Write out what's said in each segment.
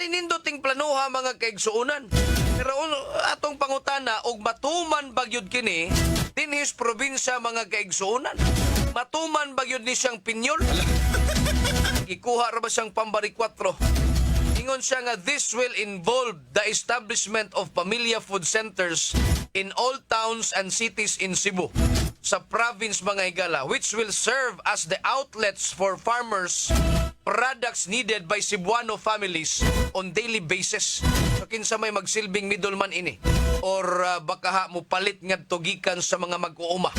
Ninduting planuha mga kaigsuunan. Pero atong pangutana og matuman bagyod kini dinhis probinsya mga kaigsuunan. Matuman bagyod ni siyang Pinyol. Gikuha ra ba siyang Pambari 4? Ingon siya nga this will involve the establishment of Pamilya Food Centers in all towns and cities in Cebu sa province mga higala, which will serve as the outlets for farmers products needed by Cebuano families on daily basis. So kinsa may magsilbing middleman ini or baka ha mo palit ngadto gikan sa mga mag-uuma.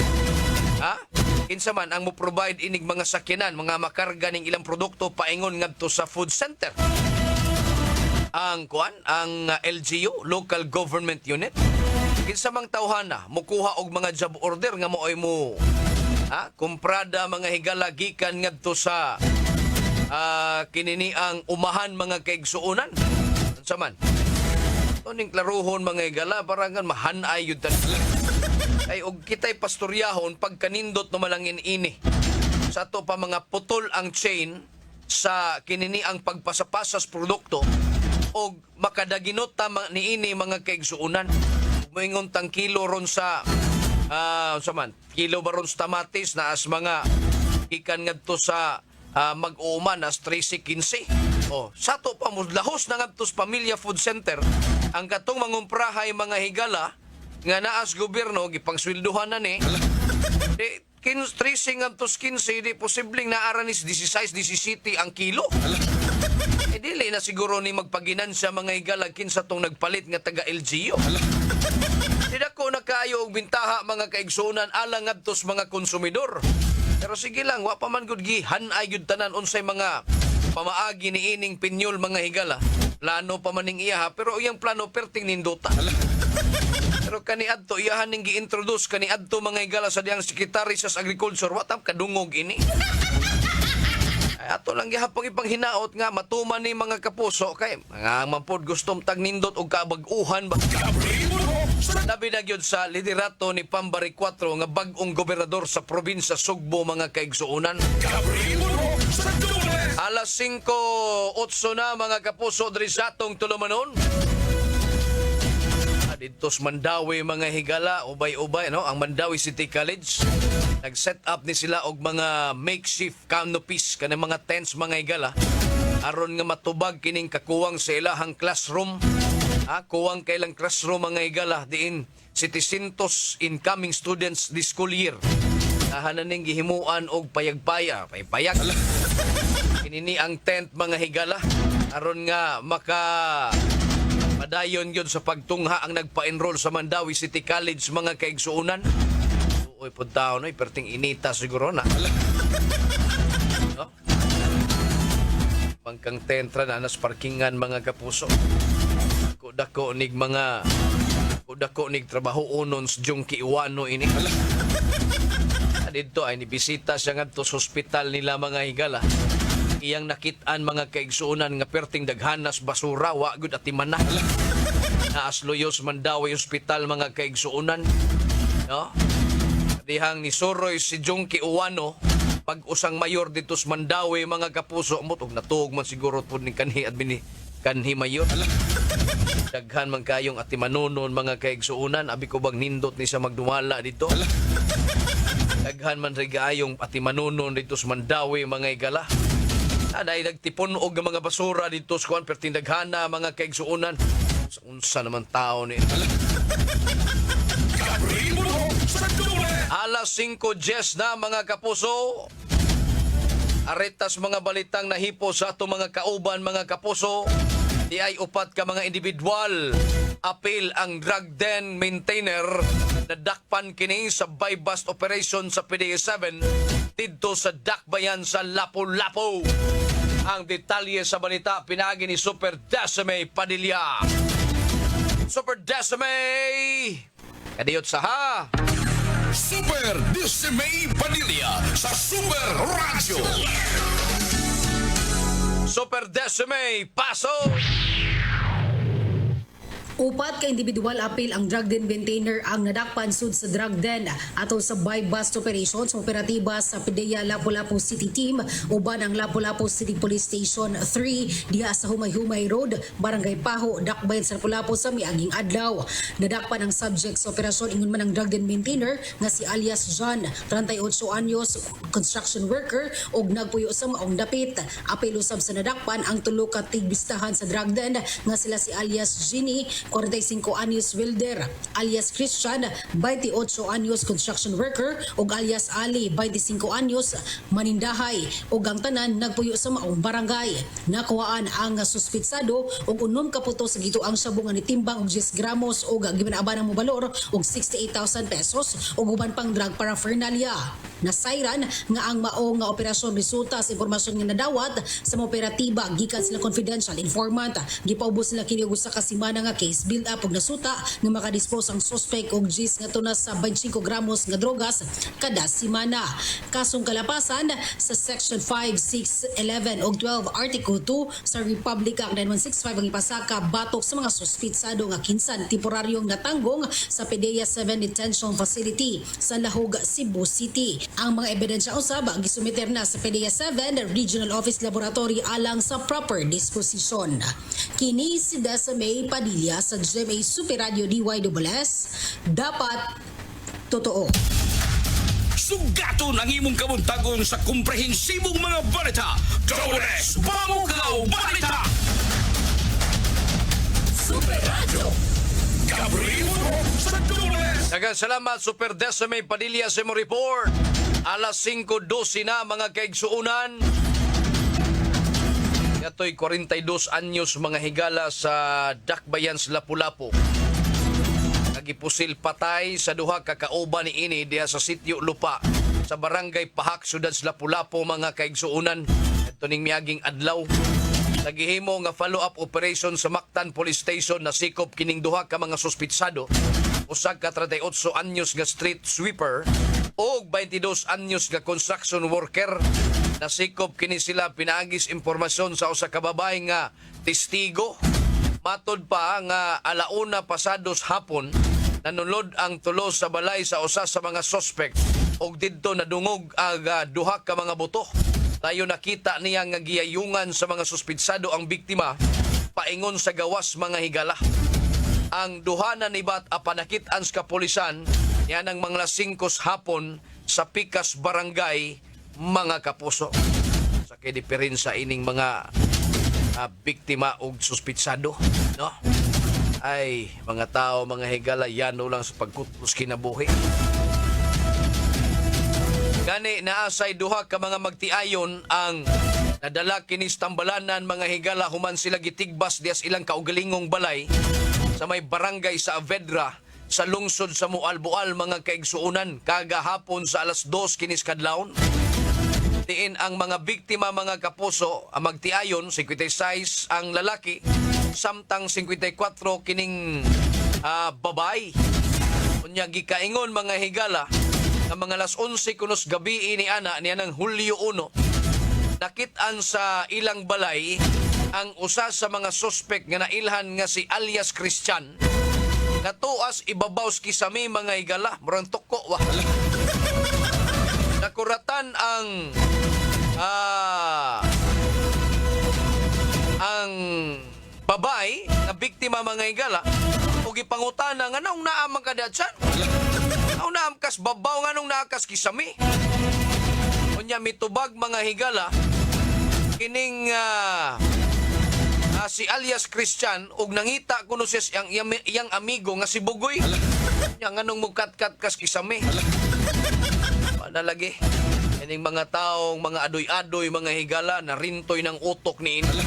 Ha? Kinsa man ang mo provide inig mga sakyanan, mga makarga ning ilang produkto paingon ngadto sa food center. Ang LGU, Local Government Unit, kinsa mang tawhana mukuha og mga job order nga moy mo kumprada mga higala gikan ngadto sa kinini ang umahan mga kaigsuunan. Unsa man? Tuning klaruhon mga higala parangan mahanay yun ay og kitay pastoryahon pagkanindot no malangin ini. Sa to pa mga putol ang chain sa kinini ang pagpasapasas produkto og makadaginot niini mga kaigsuunan. Moingon tang kilo ron sa kilo ba ron sa tamatis na as mga ikan ngadto sa mag-uuman as 13-15. Sato pa mo lahos na ngadto sa Pamilya Food Center ang katong mangumprahay mga higala nga naas gobyerno gipangsweldohan na ni. Di 13 ngadto sa 15 di posibleng naara ni 16-17 ang kilo. Dili na siguro ni magpaginansya mga higala kinsa tong nagpalit nga taga LGU. Di ko nakaayo og bintaha mga kaigsunan alang ngadto sa mga konsumidor. Pero sige lang, wa pa man gud gihanay gyud tanan unsay mga pamaagi ni ining Pinyol mga higala. Plano pa man ning iya pero iyang plano perting nindota. Pero kaniadto iyahan ning gi-introduce kaniadto mga higala sa diyang Secretary sa Agriculture, wa tam kadungog ini. Ato lang gihapon ipanghinaot nga matuman ni mga kapuso kay mga mampod gustom tag nindot og kabag-uhan ba. Labi na gyud sa liderato ni Pambari 4 nga bag-ong gobernador sa probinsya Sugbo mga kaigsuunan. Alas 5:08 na mga kapuso diri sa atong tulumanon. Dito sa Mandawi mga higala, ubay-ubay no, ang Mandawi City College. Nag-set up ni sila og mga makeshift canopies kanang mga tents mga higala aron nga matubag kining kakuwang sa ilahang classroom. Kuwang kailang classroom mga higala diin 700 incoming students this school year. Hanan ning gihimuan og payag-paya, payag. Kinini ang tent mga higala aron nga padayon yun sa pagtungha ang nagpa-enroll sa Mandawi City College mga kaigsuunan. Uy, puntaon, perting inita siguro na. No? Pangkang tentra na nas parkingan mga kapuso. Kudako nig trabaho unon sa Jungki Iwano ini. Dito ay nibisita siya ngadto sa hospital nila mga higala. Iyang nakitaan mga kaigsuunan nga perting daghanas basura wa gud atiman na. Naas Loyos Mandawi Hospital mga kaigsuunan. No? Dihang ni Soroy si Jungki Uwano pag-usang mayor dito sa Mandawi mga kapuso mo og natuog man siguro pud ning kanhi mayor. Daghan man kayong atimanunon mga kaigsuunan abi ko bang nindot ni sa magdumala dito. Daghan man rigayong atimanunon dito sa Mandawi mga higala. Dahil nagtipon og mga basura dito sa kuan perting daghana mga kaigsuunan. Unsa naman tao ni. Alas 5:10 na mga kapuso. Aretas mga balitang nahipo sa ato mga kauban mga kapuso. Di ay upat ka mga individual. Apil ang drug den maintainer na dakpan kini sa buy-bust operation sa PDA7 dito sa Dakbayan sa Lapu-Lapu. Ang detalye sa balita pinagi ni Super Decime Padilla. Super Decime! Kadiyot sa ha! Super Decime Padilla sa Super Radio. Super Decime, paso! Upat ka individual appeal ang drug den maintainer ang nadakpan sud sa drug den atol sa buy-bust operations operatiba sa PDEA Lapu-Lapu City Team uban ang Lapu-Lapu City Police Station 3 diha sa Humay-Humay Road, Barangay Paho, Dakbayan sa Lapu-Lapu sa miaging adlaw. Nadakpan ang subject sa operasyon ingon man ang drug den maintainer nga si alias John, 38 anyos, construction worker og nagpuyo sa maong dapit. Apil usab sa nadakpan ang tulo ka tigbistahan sa drug den nga sila si alias Ginny, 45 anyos welder, alias Christian, 28 anyos construction worker ug alias Ali, 25 anyos manindahay ug ang tanan nagpuyo sa maong barangay. Nakuhaan ang suspitsado og 6 ka puto sa gituang sabong nga nitimbang og 10 gramos ug gibinaaban ang mobalor og 68,000 pesos ug uban pang drug paraphernalia. Nasayran nga ang maong nga operasyon resulta sa impormasyon nga nadawat sa mga operatiba gikan sila confidential informant. Gipaubos sila kini og usa ka semana nga case build up og nasuta nga makadispose ang suspect og gis nga tunas sa 25 gramos nga drogas kada semana. Kasong kalapasan sa Section 5, 6, 11 ug 12 Article 2 sa Republic Act 9165 ang ipasaka batok sa mga suspitsado nga kinsan temporaryong natanggong sa PDEA 7 Detention Facility sa Lahog, Cebu City. Ang mga ebidensya usab gisumiter na sa PDEA 7 Regional Office Laboratory alang sa proper disposition. Kini si May Padilla sa GMA Super Radio DYWS. Dapat totoo. Sugaton ang imong kabuntagon sa komprehensibong mga balita. Dores Bamugaw Balita! Super Radio. Gabriel sa Dores. Daghang salamat Super May Padilla sa imong report. Alas 5:12 na mga kaigsuunan. Yatoy 42 anyos mga higala sa Dakbayan sa Lapu-Lapu. Nagipusil patay sa duha ka kauban ni ini diha sa Sitio Lupa sa Barangay Pahak, Sudad sa Lapu-Lapu mga kaigsuunan. Ito ning miaging adlaw. Nagihimo nga follow-up operation sa Mactan Police Station na sikop kining duha ka mga suspitsado. Usa ka 38 anyos nga street sweeper o 22 anyos nga construction worker. Nasikop kini sila pinaagis impormasyon sa usa ka babae nga testigo. Matod pa nga alauna pasados hapon nanulod ang tulo sa balay sa usa sa mga suspect og didto nadungog ang duha ka mga buto. Tayo nakita niya nga giyayungan sa mga suspitsado ang biktima paingon sa gawas mga higala. Ang duha na nibat apanakitan sa kapulisan yan ang mga 5 hapon sa Pikas Barangay mga kapuso. Sa kay diferensya ining mga biktima o suspitsado, no? Ay, mga tao, mga higala, yano lang sa pagkutlos kinabuhi. Gani naasay duha ka mga magtiayon ang nadala kinis tambalanan mga higala human sila gitigbas dias ilang kaugalingong balay sa may barangay sa Avedra sa lungsod sa Mualboal mga kaigsuunan kagahapon sa alas 2 kinis kadlawon. Diin ang mga biktima mga kapuso ang magtiayon 56 ang lalaki samtang 54 kining babay. Unya gikaingon mga higala nga mga alas 11 kunos gabi ni ana niya ng Hulyo 1 nakitaan sa ilang balay ang usa sa mga suspect nga nailhan nga si alias Christian nga tuas ibabaw kisami mga higala murang tuko wa. Nakuratan ang babay na biktima mga higala ug ipangutana nga naong naamang kadadsan. Naong naam kas babaw nga nung naakas kisami. Unya mitubag mga higala kining si alias Christian ug nangita kuno siya iyang amigo nga si Bugoy. Nya nganong mukat-kat kas kisami. Wala lagi. Ining mga taong mga adoy-adoy mga higala na rintoy ng utok ni ini.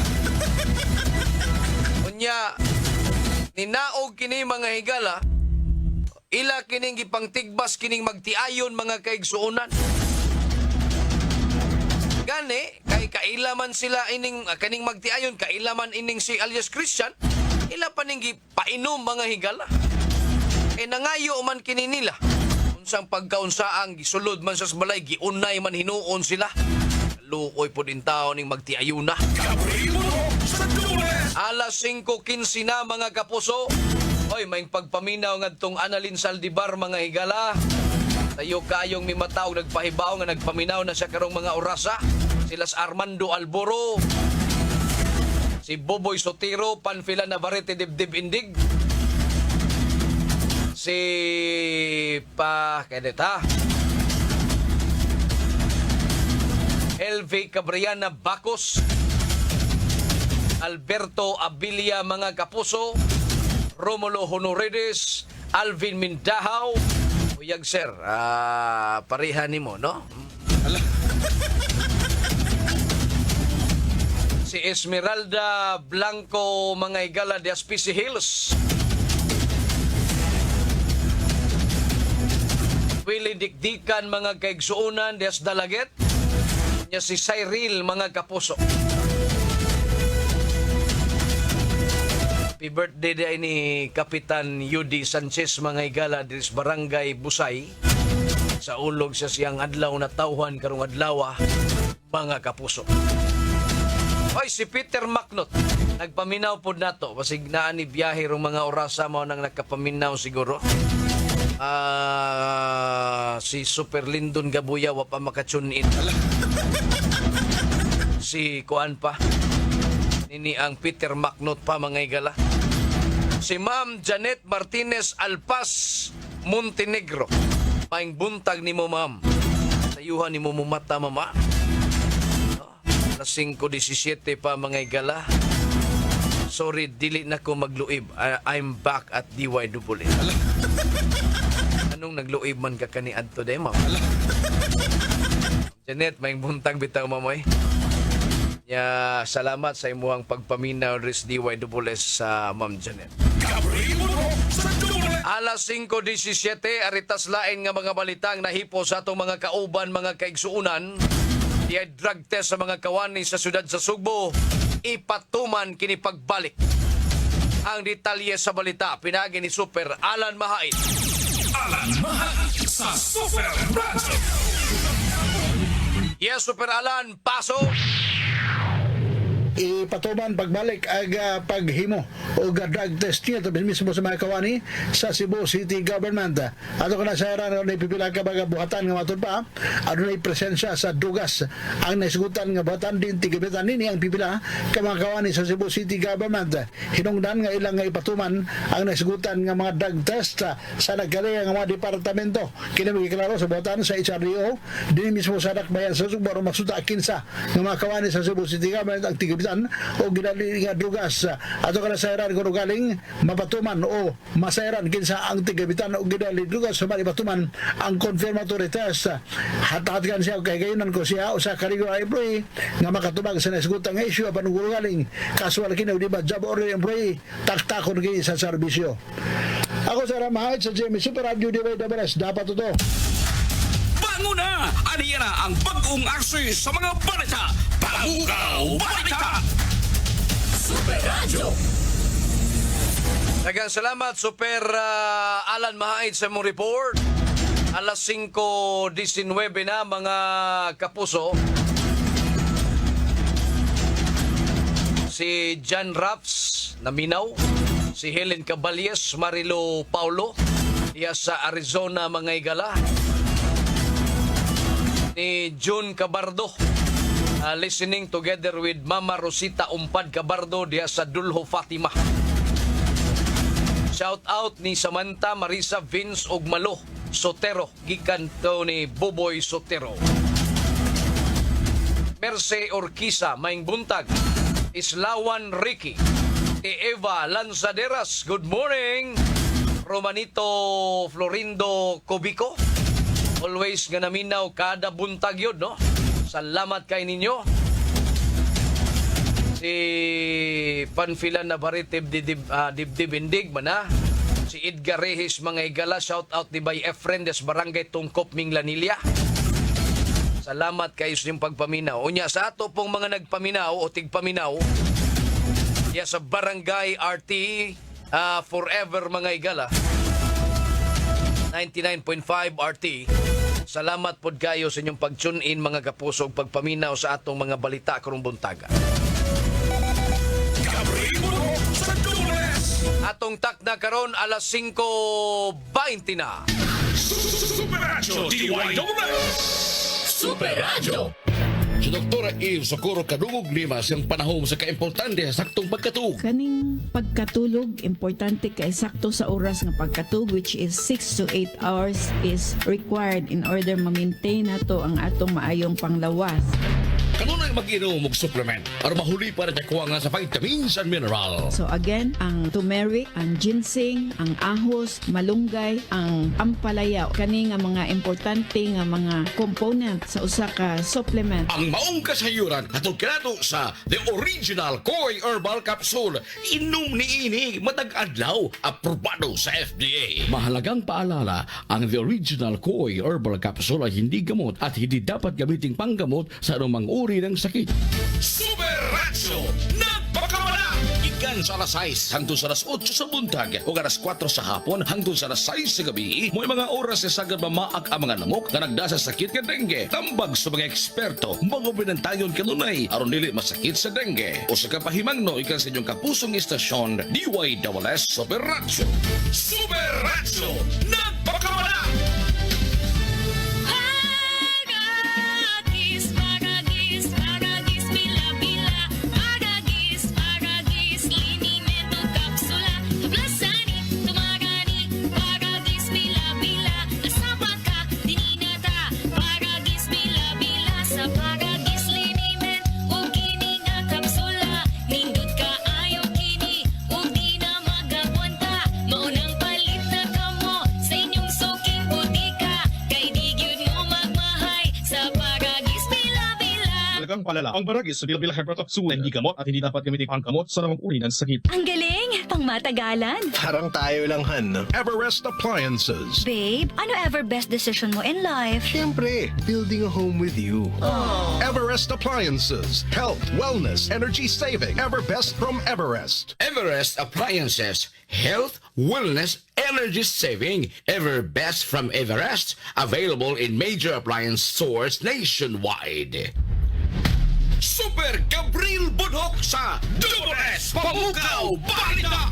Unya ninaog kini mga higala ila kining gipangtigbas kining magtiayon mga kaigsuunan. Gani kay kailaman sila ining kaning magtiayon kailaman ining si alias Christian ila pa ning gipainom mga higala. Nangayo man kini nila unsang pagkaunsaang gisulod man sa balay giunay man hinuon sila. Luoy po din tao ning magtiayuna. Gabriel sa Dores. Alas 5:15 na mga kapuso. Oy, may pagpaminaw nga tong Annalyn Saldivar mga higala. Tayo kayong may mataw nagpahibaw nga nagpaminaw na siya karong mga orasa. Silas Armando Alboro, si Boboy Sotiro, Panfila Navarrete Dibdib Indig, si Keneta, LV Cabriana Bacos, Alberto Abilia mga kapuso, Romulo Honoredes, Alvin Mindahaw. Uyag sir, pareha nimo, no? Si Esmeralda Blanco mga higala de Aspisi Hills. Willie Dikdikan mga kaigsuunan de Dalaget. Nya si Cyril mga kapuso. Happy birthday day ni Kapitan Yudi Sanchez mga higala de Barangay Busay. Sa ulog sa siyang adlaw na tauhan karong adlaw mga kapuso. Oy, si Peter Macnot, nagpaminaw po nato. Basig naan ni biyahe rong mga orasa mo nang nagkapaminaw siguro. Si Super Lindon Gabuya, wa pa makatune-in. Si Kuan pa. Nini ang Peter Macnot pa mga igala. Si Ma'am Janet Martinez Alpas Montenegro. Maing buntag ni mo, ma'am. Sayuhan ni mo mumata, mama. Alas 5:17 pa mga igala. Sorry, dili na ko magluib. I'm back at DYWS. Anong nagluib man ka kaniad today, ma'am? Janet, may buntag bitaw, mamoy. Salamat sa imuhang pagpaminaw ris DYWS sa Ma'am Janet. Alas 5:17, aritas lain nga mga balitang nahipo sa atong mga kauban, mga kaigsuunan. Diay drug test sa mga kawani sa siyudad sa Sugbo. Ipatuman kini pagbalik. Ang detalye sa balita, pinagi ni Super Alan Mahait. Alan Mahait sa Super Radio. Yes, Super Alan, paso. Ipatuman pagbalik ag paghimo o drug test niya tapos mismo sa mga kawani sa Cebu City Government. Ato ka na sa era na ipipila ka baga buhatan nga matod pa ano na presensya sa dugas ang naisugutan nga buhatan din tigabitan nini ang pipila ka mga kawani sa Cebu City Government. Hinungdan nga ilang nga ipatuman ang naisugutan nga mga drug test sa nagkaliya nga mga departamento. Kini magiklaro sa buhatan sa HRDO din mismo sa Dakbayan sa Sugbo maksuta kinsa nga mga kawani sa Cebu City Government ang tigabitan o ginali nga dugas ato ka na sa eran kung galing mapatuman o masairan kinsa ang tigabitan o ginali dugas sa malipatuman ang confirmatory test hatatan siya kay gayunan ko siya o sa caregiver employee nga makatubag sa nasgutang issue apan kung galing casual kinaw di ba job order employee taktakon kini sa serbisyo. Ako sa Ramahit sa Jimmy Super Radio DYWS dapat ito. Bango na! Aniya na ang bagong aksi sa mga balita. Bagugaw Balita! Super Radio! Daghang salamat, Super Alan Mahait sa mong report. Alas 5:19 na mga kapuso. Si John Raps naminaw. Si Helen Caballes, Marilo Paulo. Iya sa Arizona mga igala. Ni June Cabardo. Listening together with Mama Rosita Umpad Cabardo diya sa Dulho Fatima. Shout out ni Samantha Marisa Vince Ogmalo Sotero gikan to ni Boboy Sotero. Merce Orquiza maing buntag. Islawan Ricky Eva Lanzaderas, good morning. Romanito Florindo Cobico, always nga naminaw kada buntag yun, no? Salamat kay ninyo. Si Panfila Navarrete Dibdib Indig mana. Si Edgar Reyes mga igala, shout out ni Bay Efren des Barangay Tungkop Minglanilla. Salamat kayo sa inyong pagpaminaw. Unya sa ato pong mga nagpaminaw o tigpaminaw, ya sa Barangay RT Forever mga igala 99.5 RT. Salamat pod kayo sa inyong pag-tune in mga kapuso ug pagpaminaw sa atong mga balita karong buntaga. Gabriel sa Dules! Atong takna karon alas 5:20 na. Super Radio DYWS. Super Radio. Si Dr. Eve Socorro kadungog lima siyang panahon sa kaimportante sa saktong pagkatuog. Kaning pagkatulog, importante kay sakto sa oras nga pagkatulog, which is 6 to 8 hours is required in order ma-maintain nato ang atong maayong panglawas. Kanunay mag-inom og supplement para mahuli para nakuha nga sa vitamins and mineral. So again, ang turmeric, ang ginseng, ang ahos, malunggay, ang ampalaya, kani nga mga importante nga mga component sa usa ka supplement. Ang maong kasayuran atong kinato sa The Original Koi Herbal Capsule. Inom ni ini matag adlaw, aprobado sa FDA. Mahalagang paalala, ang The Original Koi Herbal Capsule ay hindi gamot at hindi dapat gamiting panggamot sa anumang uri ng sakit. Super Ratio nagpakamala! Ikan sa alas 6 hangtod sa alas 8 sa buntag o alas 4 sa hapon hangtod sa alas 6 sa gabi. May mga oras sa sagad mamaak ang mga namok na nagdasa sa sakit nga dengue. Tambag sa mga eksperto, magubinantayon kanunay aron dili masakit sa dengue. O sa kapahimangno ikan sa inyong kapusong istasyon, DYWS Super Ratio. Super Ratio nagpakamala! Pagagis, pagagis, bila-bila. Pagagis, pagagis, linimento, kapsula. Hablasani, tumagani. Pagagis, bila-bila. Asapa ka, dininata. Pagagis, bila-bila. Sa pagagis, linimen. Ug kini nga kapsula. Nindot ka ayaw kini. Ug di na magabuanta. Maunang palit na kamo. Sa inyong suking butika. Kay di gyud mo magmahay. Sa pagagis, bila-bila. Talagang palala. Ang baragis sa Bilbil Hypertoxul hindi gamot at hindi dapat gamitin panggamot sa namang uri ng sakit. Ang galing! Pang matagalan! Parang tayo lang, Han. Everest Appliances. Babe, ano ever best decision mo in life? Siyempre, building a home with you. Everest Appliances. Health, wellness, energy saving. Everbest from Everest. Everest Appliances. Health, wellness, energy saving. Ever best from Everest. Available in major appliance stores nationwide. Super Gabriel Budhok sa Double S Pamukaw Balita.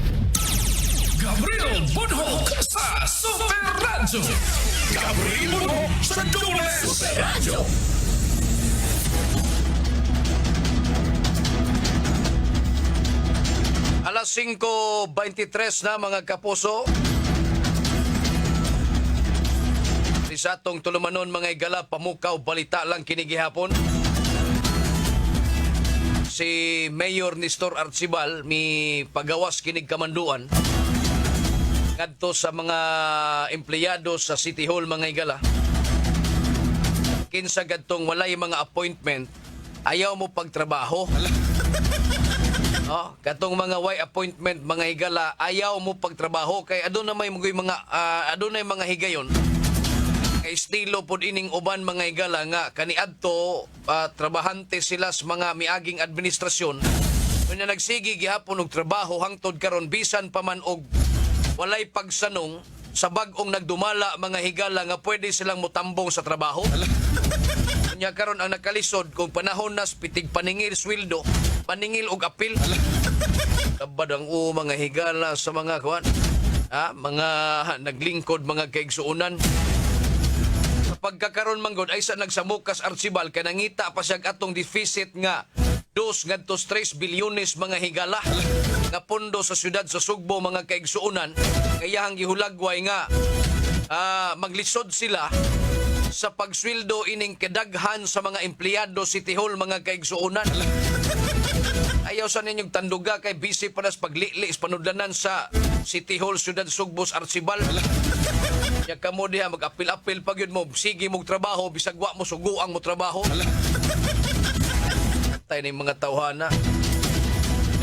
Gabriel Budhok sa Super Radio. Gabriel Budhok sa Super Radio. Alas 5:23 na mga kapuso. Sa atong tulumanon mga igala, pamukaw balita lang kinigihapon. Si Mayor Nestor Arcibal mi pagawas kinig kamanduan ngadto sa mga empleyado sa City Hall mga igala. Kinsa gadtong walay mga appointment, ayaw mo pagtrabaho. Oh, katong mga way appointment mga higala, ayaw mo pagtrabaho kay aduna may mga adunay mga higayon. Kay estilo pod ining uban mga higala nga kaniadto trabahante sila sa mga miaging administrasyon. Unya nagsigi gihapon og trabaho hangtod karon bisan pa man og walay pagsanong sa bag-ong nagdumala mga higala nga pwede silang motambong sa trabaho. Unya karon ang nakalisod kung panahon nas pitig paningil sweldo, paningil og apil. Tabad ang mga higala sa mga kuan. Mga naglingkod, mga kaigsuunan. Sa pagkakaroon manggod ay sa nagsamukas Arcibal kay nangita pa siya atong deficit nga 2 ngadto 3 bilyones mga higala nga pondo sa syudad sa Sugbo mga kaigsuunan. Kaya ang gihulagway nga maglisod sila sa pagsweldo ining kadaghan sa mga empleyado City Hall mga kaigsuunan. Ayaw sa ninyong tanduga kay busy pa nas paglilis panudlanan sa City Hall Syudad Sugbos Arcibal. Ya kamo diha mag-apil-apil pag yun mo, sige mong trabaho, bisag wa mo suguang mo trabaho. Tayo na yung mga tawhana.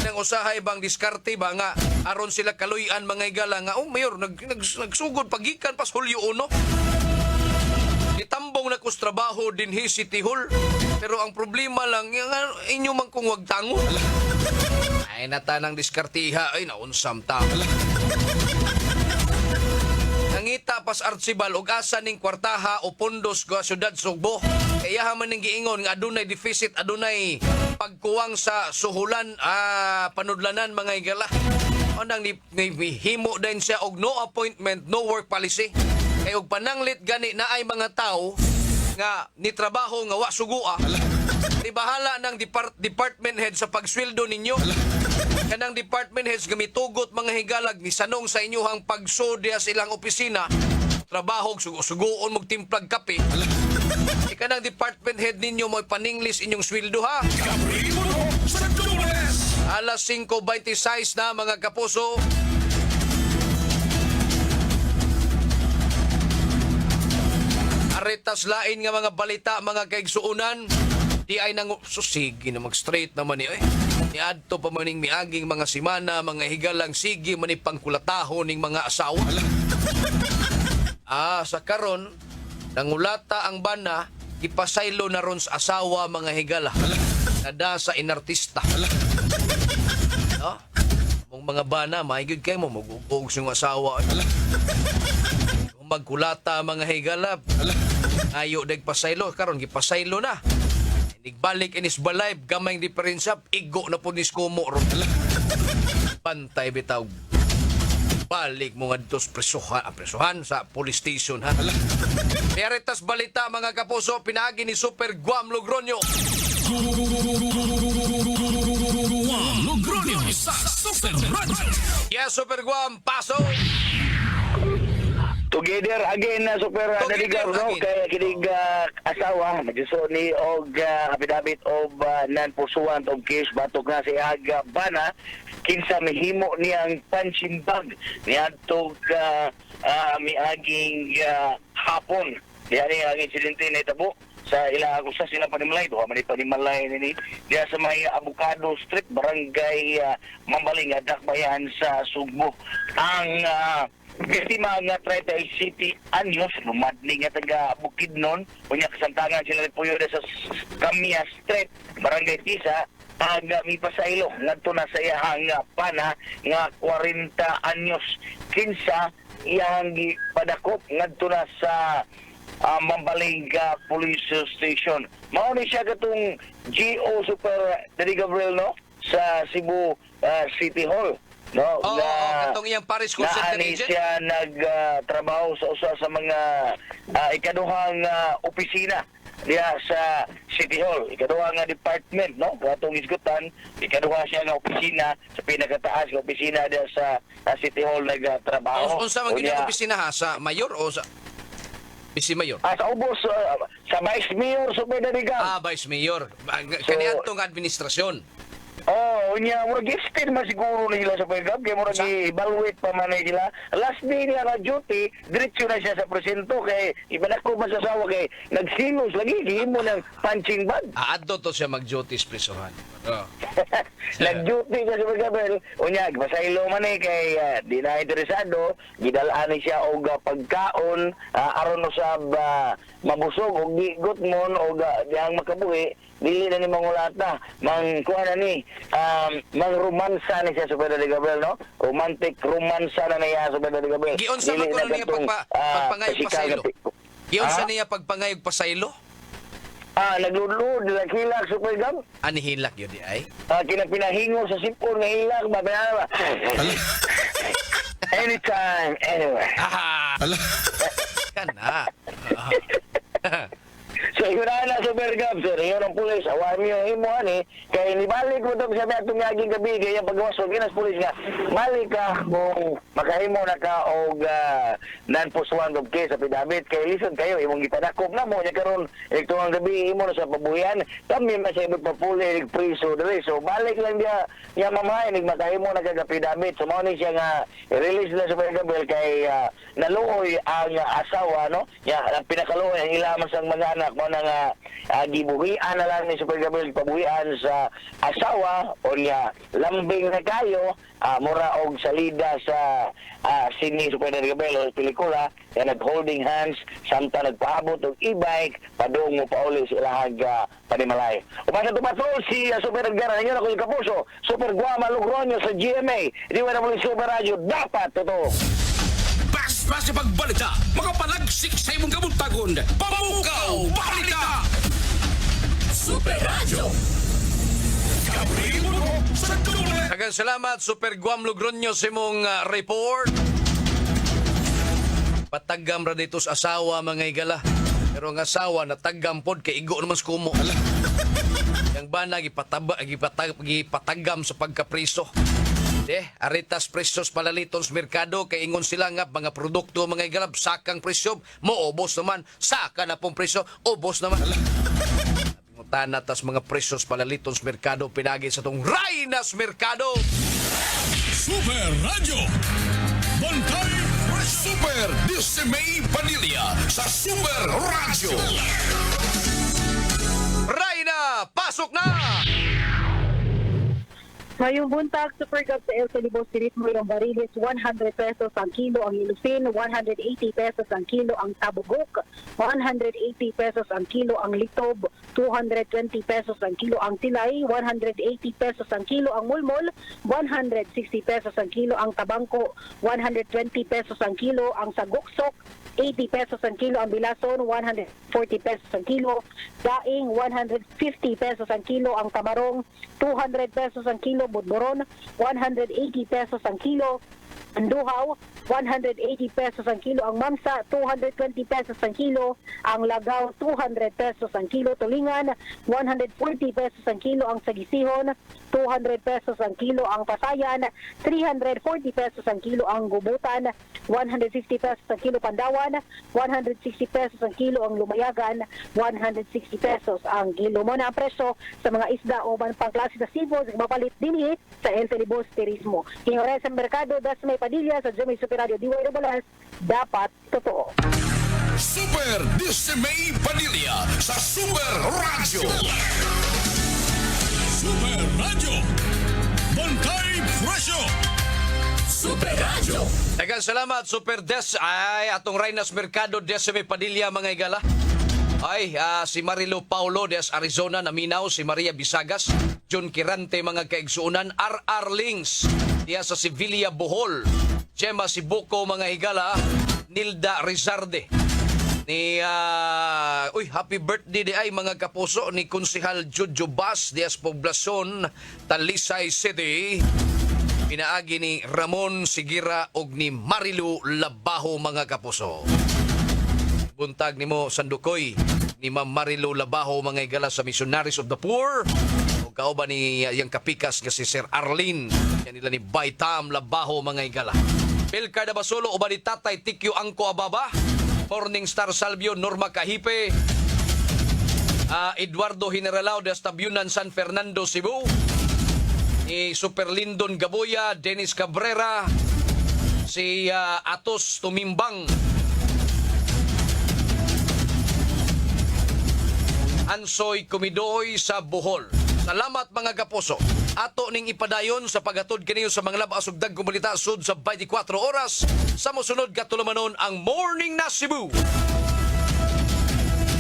Nang usahay bang diskarte ba nga aron sila kaluyan mga igala nga mayor nagsugod pagikan pas Hulyo 1. Itambong na kus trabaho din hi City Hall. Pero ang problema lang yung inyo man kung wag tango. Ay natanang diskartiha ay naunsam ta. Nangita pas Arcibal og asa ning kwartaha o pundos sa syudad Sugbo. Kaya man ning giingon nga adunay deficit, adunay pagkuwang sa suhulan panudlanan mga igala. O nang himo din siya og no appointment, no work policy. Kay og pananglit gani na ay mga tao nga nitrabaho nga wa sugua. Di bahala ng department head sa pagsweldo ninyo. Kanang department heads gamitugot mga higalag ni sanong sa inyuhang pagsodya sa ilang opisina. Trabaho suguon mog timplag kape. Kanang department head ninyo mo paninglis inyong sweldo ha. Alas 5:26 na mga kapuso. Aretas lain nga mga balita, mga kaigsuunan. Di ay nang sige na mag-straight naman ni niadto pa maning miaging mga simana, mga higalang sige man pangkulatahon ning mga asawa. Sa karon nangulata ang bana ipasaylo na ron sa asawa mga higala. Nada sa inartista. No? Mong mga bana mahigud kay mo magugog sa asawa. Kung magkulata mga higala. Ayo dag pasaylo karon gipasaylo na. Nigbalik inis balay, gamay diferensya, igo na po nis kumo ron. Pantay bitaw. Balik mo nga dito presuhan sa police station ha. Piaritas balita mga kapuso, pinagi ni Super Guam Logronyo. Logronyo sa Super Radio. Yes, Super Guam, paso! Together again na super naligaw no kay kinig asawa magsuso ni og affidavit of non-pursuant of case batok na si Aga Bana kinsa mahimo niyang punching bag niadtog miaging hapon diari ang insidente na itabo sa ilang usa sila panimalay duha man panimalay ni diya sa may Avocado Street barangay Mambaling Dakbayan sa Sugbo ang biktima nga 37 anyos, lumadling nga taga Bukidnon, unya kasamtangan sila rin puyo sa Kamia Street, Barangay Tisa, aga mi pasaylo, ngadto na sa iyahang pana nga 40 anyos, kinsa iyang padakop, ngadto na sa Mambaling Police Station. Mao ni siya katong GO Super Daddy Gabriel no sa Cebu City Hall. No, katong iyang Paris Call Center agent. Siya nagtrabaho sa usa sa mga ikaduhang opisina diya sa City Hall, ikaduha nga department, no? Katong isgutan, ikaduha siya nga opisina sa pinakataas nga opisina diya sa City Hall nagtrabaho. Unsa man gyud opisina ha sa mayor o sa Vice Mayor? Sa ubos sa Vice Mayor sa Pedarigan. Vice Mayor. Kaniadtong administrasyon. Unya murag gifted man siguro nila sa pagkab kay murag evaluate pa man nila. Last day niya na duty, diretso na siya sa presinto kay ibanako masasawa kay nagsilos lagi gihimo ng punching bag. Adto to siya mag-duty sa prisuhan. Nag-duty siya sa pagkabel. Unya pasaylo man kay di na interesado, gidalaan ni siya og pagkaon aron usab mabusog og gigot mon og diyang makabuhi dili na ni mangulata mangkuha na ni mangromansa ni siya sa Pedro de Gabriel no romantic romansa na niya sa Pedro de Gabriel giunsa man kuno niya pagpangayog pasaylo giunsa niya pagpangayog pasaylo nagludlud hilak super gam ani hilak yun di ay kinapinahingo sa sipon nga hilak ba anytime anywhere kana So, yun na super gab, sir. Yun ang pulis. Awan mo yung himuhan kaya nibalik mo ito sa mga tumiyaging gabi. Kaya paggawas, ginas pulis nga. Balik ka kung makahimo na ka o non-pursuant of case affidavit. Kaya listen kayo, imong ipadakop na mo. Niya karon elektrong gabi, imo na sa pabuyan. Kami masayabot pa puli, nagpriso. So, balik lang niya mamahay. Makahimo na kag-affidavit. So, mauni siya nga release na sa Gabriel kay naluoy ang asawa, no? Ang pinakaluoy, ang ilaman sa mga anak mo na nga gibuhian na lang ni Super Gabriel pabuhian sa asawa o niya lambing na kayo mura og salida sa sini Super Gabriel o pelikula kaya nag-holding hands samtang nagpaabot og e-bike padung mo pauli sa ilahag panimalay. Umasa tumatrol si Super Edgar ninyo na ko yung kapuso Super Guama Logronyo sa GMA di wala mo Super Radio dapat totoo. Bas sa pagbalita, makapalagsik sa imong kabuntagon. Pamukaw Balita! Super Radio! Daghang salamat, Super Guam Logronyo, sa imong report. Patagam ra dito sa asawa, mga igala. Pero ang asawa, natagam pod kay igo naman sa kumo. Yang bana, gipatagam sa pagkapriso. Aritas presyos palaliton sa merkado, kay ingon sila nga mga produkto, mga igala, sakang presyo, moobos naman. Saka na pong presyo, obos naman. Tanatas mga presyos palaliton sa merkado, pinagi sa tong Rainas Merkado. Super Radio Bantay Super Dismay Vanilla sa Super Radio. Raina, pasok na! Ngayong buntag, Super Gab sa El Salibos Turismo, yung barilis, 100 pesos ang kilo ang ilusin, 180 pesos ang kilo ang tabugok, 180 pesos ang kilo ang litob, 220 pesos ang kilo ang tilay, 180 pesos ang kilo ang mulmol, 160 pesos ang kilo ang tabangko, 120 pesos ang kilo ang saguksok, 80 pesos ang kilo ang bilason, 140 pesos ang kilo, daing 150 pesos ang kilo ang tamarong, 200 pesos ang kilo budboron, 180 pesos ang kilo ang duhaw, 180 pesos ang kilo ang mamsa, 220 pesos ang kilo ang lagaw, 200 pesos ang kilo tulingan, 140 pesos ang kilo ang sagisihon, 200 pesos ang kilo ang pasayan, 340 pesos ang kilo ang gubutan, 150 pesos ang kilo pandawan, 160 pesos ang kilo ang lumayagan, 160 pesos ang kilo. Mo na ang presyo sa mga isda o pang klase na seafood mapalit din sa El Telibos Turismo. Hingore sa merkado, das may Padilla sa Jimmy Super Radio DYWS, dapat totoo. Super Dismay Vanilla sa Super Radio. Super Radio Bantay Presyo. Super Radio. Daghang salamat, Super Des. Ay, atong Rainas Merkado, Desime Padilla, mga igala. Ay, si Marilo Paulo des Arizona, naminaw, si Maria Bisagas, John Kirante, mga kaigsuunan, R.R. Lings, diya sa Sevilla, Bohol, Gemma Sibuko, mga higala, Nilda Rizarde, ni, happy birthday di ay mga kapuso, ni Konsehal Jojo Bas, diya sa Poblacion, Talisay City, pinaagi ni Ramon Sigira og ni Marilu Labaho, mga kapuso. Buntag nimo Sandukoy ni Ma'am Marilu Labaho, mga igala sa Missionaries of the Poor. O kauban ni yang kapikas nga si Sir Arlene. Yan nila ni Baitam Labaho, mga igala. Pilcar na Basolo, uban ni Tatay Tikyo Angko Ababa. Morning Star Salvio, Norma Kahipe. Eduardo Generalao de Tabyunan, San Fernando, Cebu. Ni Super Lindon Gaboya, Dennis Cabrera. Si Atos Tumimbang. Ansoy Kumidoy sa Bohol. Salamat, mga kapuso. Ato ning ipadayon sa pagatod kaniyo sa mga labas ug dagkong balita sud sa 24 oras. Sa mosunod katulamanon ang Morning na Cebu.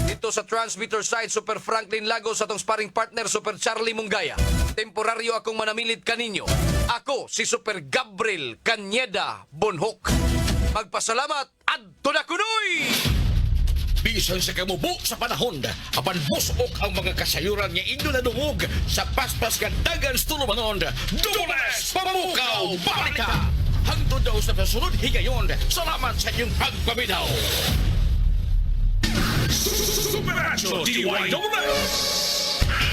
Dito sa transmitter side, Super Franklin Lagos, atong sparring partner Super Charlie Mungaya. Temporaryo akong manamilit kaninyo. Ako si Super Gabriel Cañeda Bonhoc. Magpasalamat adto na kunoy! Bisan sa kamubo sa panahon, apan busok ang mga kasayuran niya indo na dungog sa paspas kandagan stulumangon. Dulas Pamukaw Balita! Hangtod daw sa kasunod higayon. Salamat sa inyong pagpabitaw. Super Radio DYWS.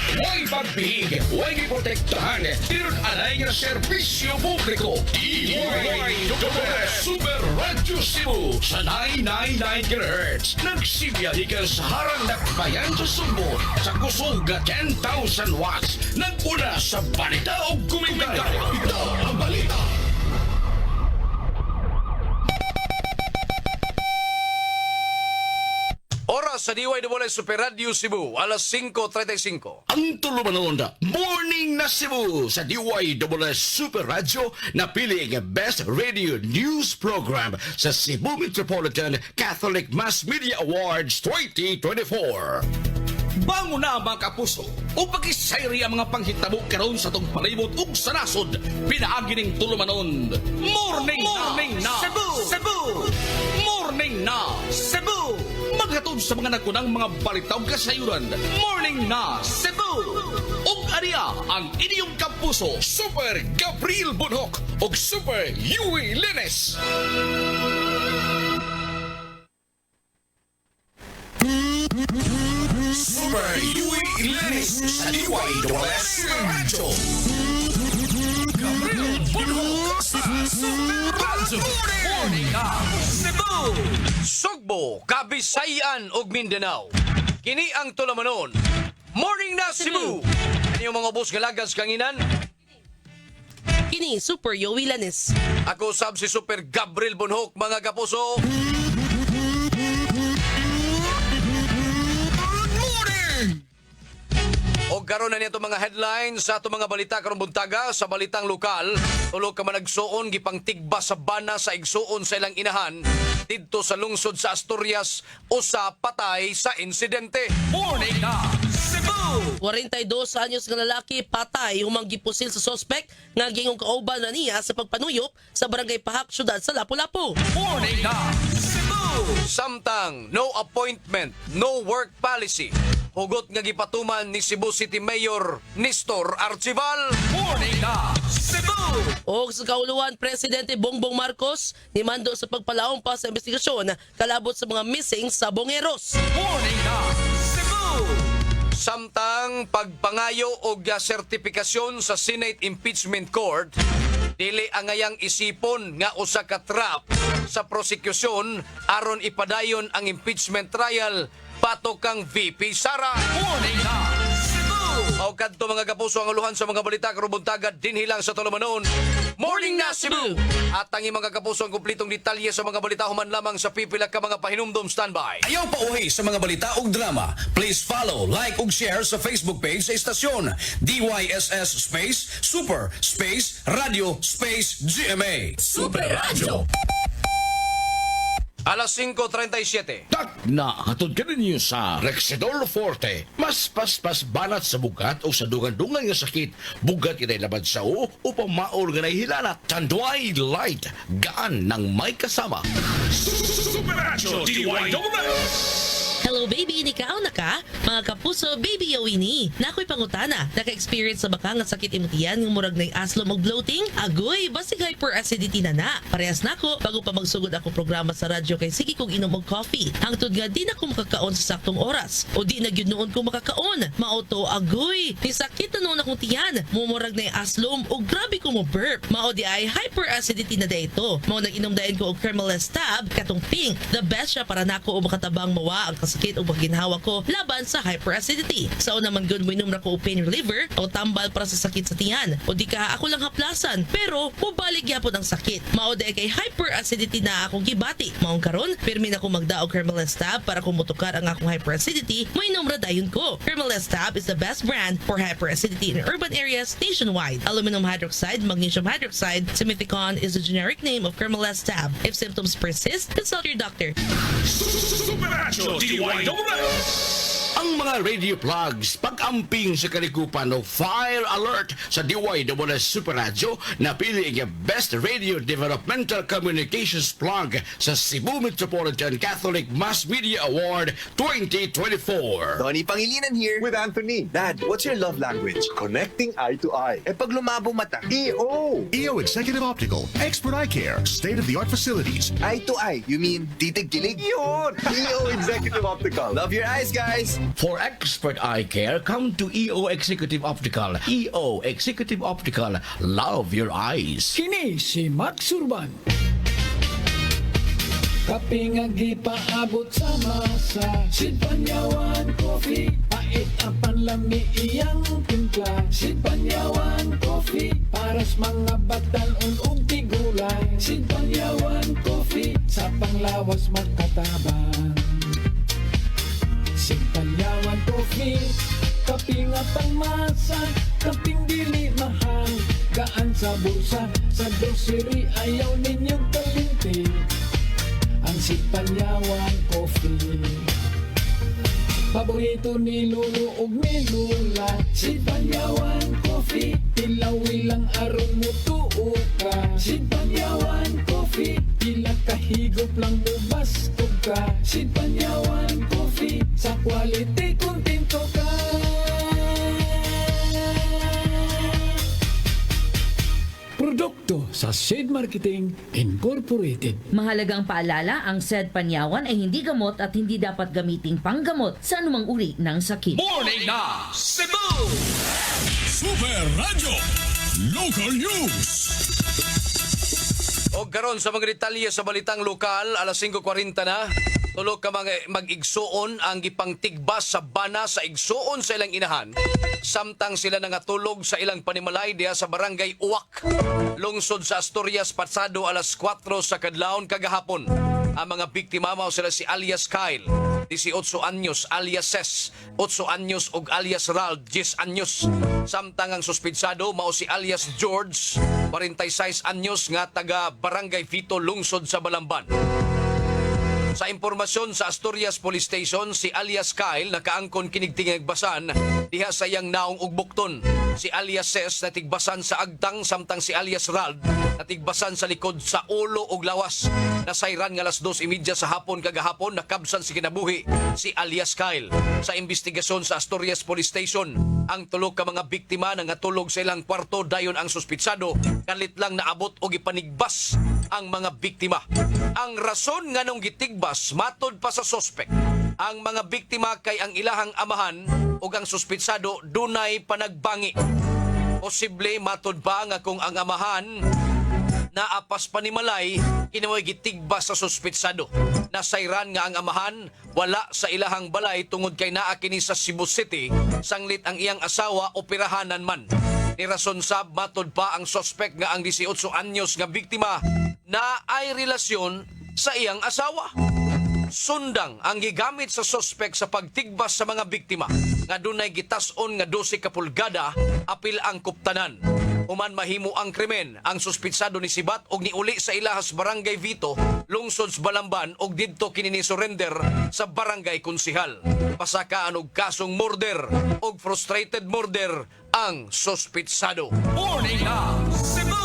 Huwag pagbihig, huwag iprotektahan, tiron alay ng serbisyo publiko. DYWS Super Radio Cebu sa 999 kHz. Nagsibiyahikan sa harang nakbayan sa Sumbo sa kusog 10,000 watts. Naguna sa balita o komentaryo. Ito ang balita. Oras sa DYWS Super Radio Cebu, alas 5:35. Ang tulumanon, Morning na Cebu sa DYWS Super Radio na piling Best Radio News Program sa Cebu Metropolitan Catholic Mass Media Awards 2024. Bango na, mga kapuso, o pagkisayri ang mga panghitabo karon sa tong palibot ug sa nasod. Pinaagi ning tulumanon. Morning na Cebu! Morning na Cebu! Maghatod sa mga nakunang mga balitaw kasayuran. Morning na Cebu! Ug aniya ang inyong kapuso, Super Gabriel Bonhoc ug Super Yui Lenes. Super Yui Lenes sa DYWS Radio. Gabriel Bonhoc sa Super Radio. Morning na Cebu! Sugbo, Kabisayan ug Mindanao. Kini ang tulumanon. Morning na Cebu. Ano yung mga bus galagas kanginan? Kini Super Yowie Lanes. Ako sab si Super Gabriel Bonhoc, mga kapuso. O karon na nito mga headlines sa ato mga balita karong buntaga sa balitang lokal. Tulo ka managsuon gipang tigba sa bana sa igsuon sa ilang inahan didto sa lungsod sa Asturias usa patay sa insidente. Morning na Cebu! 42 anyos nga lalaki patay humang gipusil sa sospek nga gingong kauban na niya sa pagpanuyop sa barangay Pahak, syudad sa Lapu-Lapu. Morning na Cebu! Samtang no appointment, no work policy. Hugot nga gipatuman ni Cebu City Mayor Nestor Archival. Morning na Cebu! O sa kauluan, Presidente Bongbong Marcos nimando sa pagpalaong pa sa investigasyon kalabot sa mga missing sa Bongeros. Morning na Cebu! Samtang pagpangayo o sertifikasyon sa Senate Impeachment Court, dili angayang isipon nga usa ka trap sa prosekusyon aron ipadayon ang impeachment trial patok kang VP Sara. Morning na Cebu! O kadto mga kapuso ang uluhan sa mga balita karong buntaga dinhi lang sa tulumanon. Morning na Cebu! At ang mga kapuso ang kumplitong detalye sa mga balita human lamang sa pipila ka mga pahinumdom standby. Ayaw pauhi sa mga balita ug drama. Please follow, like ug share sa Facebook page sa istasyon DYSS Space Super Space Radio Space GMA. Super Radio. Alas 5:37. Tak na hatod ka ninyo sa Rexedol Forte. Mas paspas banat sa bugat o sa dungan-dungan nga sakit. Bugat inay labad sa o upang maor nga hilanat. Tanduay Light. Gaan ng may kasama. Super Radio DYWS. Hello baby, nikaw na ka? Mga kapuso, baby Yowini. Nakoy pangutana, naka-experience sa baka nga sakit imutian ng murag na aslom og bloating? Agoy, basig hyperacidity na na. Parehas nako, bago pa magsugod ako programa sa radyo kay sige kong inom og coffee. Hangtod nga di na ko makakaon sa saktong oras. O di na gyud noon ko makakaon. Mauto, agoy. Ni sakit na noon akong tiyan. Mumurag na aslom o grabe ko mo burp. Mao di ay hyperacidity na dayto. Mao nag-inom dayon ko og Cremeles Tab, katong pink. The best siya para nako o makatabang mawa ang sakit o pagginhawa ko laban sa hyperacidity. Sa una man gud mo inom na ko og pain reliever o tambal para sa sakit sa tiyan. O di ka ako lang haplasan pero mubalik gyapon ang sakit. Mao di kay hyperacidity na akong gibati. Maong karon pirmi na ko magdaog Cremeles Tab para kumutukar ang akong hyperacidity. Mo inom ra dayon ko. Cremeles Tab is the best brand for hyperacidity in urban areas nationwide. Aluminum hydroxide, magnesium hydroxide, Simithicon is the generic name of Cremeles Tab. If symptoms persist, consult your doctor. Super Radio DYWS. Ang mga radio plugs pag-amping sa kalikupan o fire alert sa DYWS Super Radio na pili ang Best Radio Developmental Communications Plug sa Cebu Metropolitan Catholic Mass Media Award 2024. Donnie Pangilinan here. With Anthony. Dad, what's your love language? Connecting eye to eye. Eh pag lumabo mata. EO. EO Executive Optical, expert eye care, state-of-the-art facilities. Eye to eye. You mean titig-tilig? Yun! EO Executive Optical. Love your eyes, guys. For expert eye care, come to EO Executive Optical. EO Executive Optical. Love your eyes. Kini si Max Urban. Kaping ang gipaabot sa masa, Sid Panyawan Coffee, pait ang panlami iyang timpla. Sid Panyawan Coffee, paras mga batanon ug tigulay. Sid Panyawan Coffee, sa panglawas magkatabang. Sid Panyawan Coffee, kaping ang pangmasa, kaping dili mahal, gaan sa bulsa, sa grocery ayaw ninyong kalinti. Ang Sid Panyawan Coffee, paborito ni Lulu ug ni Lula. Sid Panyawan Coffee, tilawi lang aron mo tuo ka. Sid Panyawan Coffee, pila kahigop lang mo bastog ka. Sid Panyawan Coffee, Sa quality kontento ka. Produkto sa Seed Marketing Incorporated. Mahalagang paalala, ang SED Panyawan ay hindi gamot at hindi dapat gamiting panggamot sa anumang uri ng sakit. Morning na Cebu! Super Radio Local News. O karon sa mga detalye sa balitang lokal, alas 5:40 na. Tulo ka mga mag-igsuon ang gipangtigbas sa bana sa igsuon sa ilang inahan. Samtang sila nangatulog sa ilang panimalay diha sa barangay Uwak, lungsod sa Asturias, pasado alas 4 sa kadlawon kagahapon. Ang mga biktima mao sila si alias Kyle, 18 anyos, alias Ses, 8 anyos ug alias Rald, 10 anyos. Samtang ang suspitsado mao si alias George, 46 anyos nga taga barangay Vito, lungsod sa Balamban. Sa impormasyon sa Asturias Police Station, si alias Kyle nakaangkon kinig tingagbasan diha sa iyang naong ug bukton. Si alias Ses natigbasan sa agtang, samtang si alias Rald natigbasan sa likod sa ulo ug lawas. Nasayran nga alas 2:30 sa hapon kagahapon, nakabsan si kinabuhi si alias Kyle. Sa investigasyon sa Asturias Police Station, ang tulo ka mga biktima nangatulog sa ilang kwarto, dayon ang suspitsado kalit lang naabot og ipanigbas ang mga biktima. Ang rason nga nung gitigbas matod pa sa sospek, ang mga biktima kay ang ilahang amahan ug ang suspitsado dunay panagbangi. Posible matod pa nga kung ang amahan naapas panimalay, kinaway gitigbas sa suspitsado. Nasayran nga ang amahan wala sa ilahang balay tungod kay naa kini sa Cebu City, sanglit ang iyang asawa operahanan man. Ni rason sab matod pa ang sospek nga ang 18 anyos nga biktima na ay relasyon sa iyang asawa. Sundang ang gigamit sa sospek sa pagtigbas sa mga biktima nga dunay gitas-on nga 12 ka pulgada, apil ang kuptanan. Human mahimo ang krimen, ang suspitsado ni sibat og niuli sa ilahas barangay Vito, lungsod sa Balamban, og didto kini ni surrender sa barangay konsihal. Pasakaan og kasong murder og frustrated murder ang suspitsado. Morning na Cebu!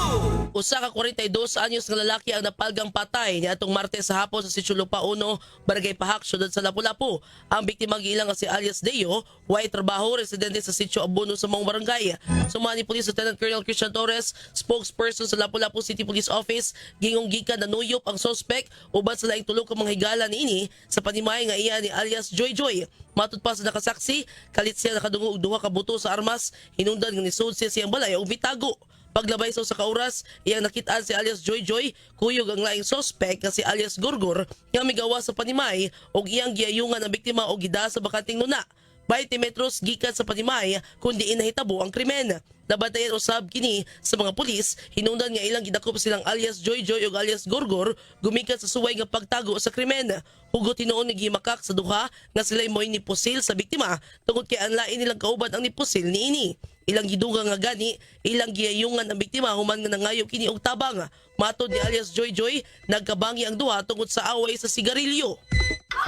Usa ka 42 anyos nga lalaki ang napalgang patay niadtong Martes sa hapon sa Sitio Lupa 1, Barangay Pahak, syudad sa Lapu-Lapu. Ang biktima giilang nga si alias Deo, way trabaho, residente sa Sitio Abono sa Mong Barangay. Sumani Police Lieutenant Colonel Christian Torres, spokesperson sa Lapu-Lapu City Police Office, gingong gikan na nuyop ang suspect uban sa laing tulo ka mga higala niini sa panimay nga iya ni alias Joy Joy. Matud pa sa nakasaksi, kalit siya nakadungog og duha ka buto sa armas, hinungdan nga nisud siya siyang balay og bitago. Paglabay sa kauras, iyang nakitaan si alias Joy Joy, kuyog ang laing suspect nga si alias Gorgor nga migawa sa panimay og iyang giayungan ang biktima og gida sa bakanting nuna. 20 metros gikan sa panimay kundi inahitabo ang krimen. Nabantayan usab kini sa mga pulis, hinungdan nga ilang gidakop silang alias Joy Joy ug alias Gorgor gumikan sa suway nga pagtago sa krimen. Hugot tinuon nga gimakak sa duha nga sila'y mo'y nipusil sa biktima tungod kay ang lain nilang kauban ang nipusil niini. Ilang gidugang nga gani, ilang giayungan ang biktima human nga nangayo kini og tabang. Matod ni alias Joy Joy, nagkabangi ang duha tungod sa away sa sigarilyo.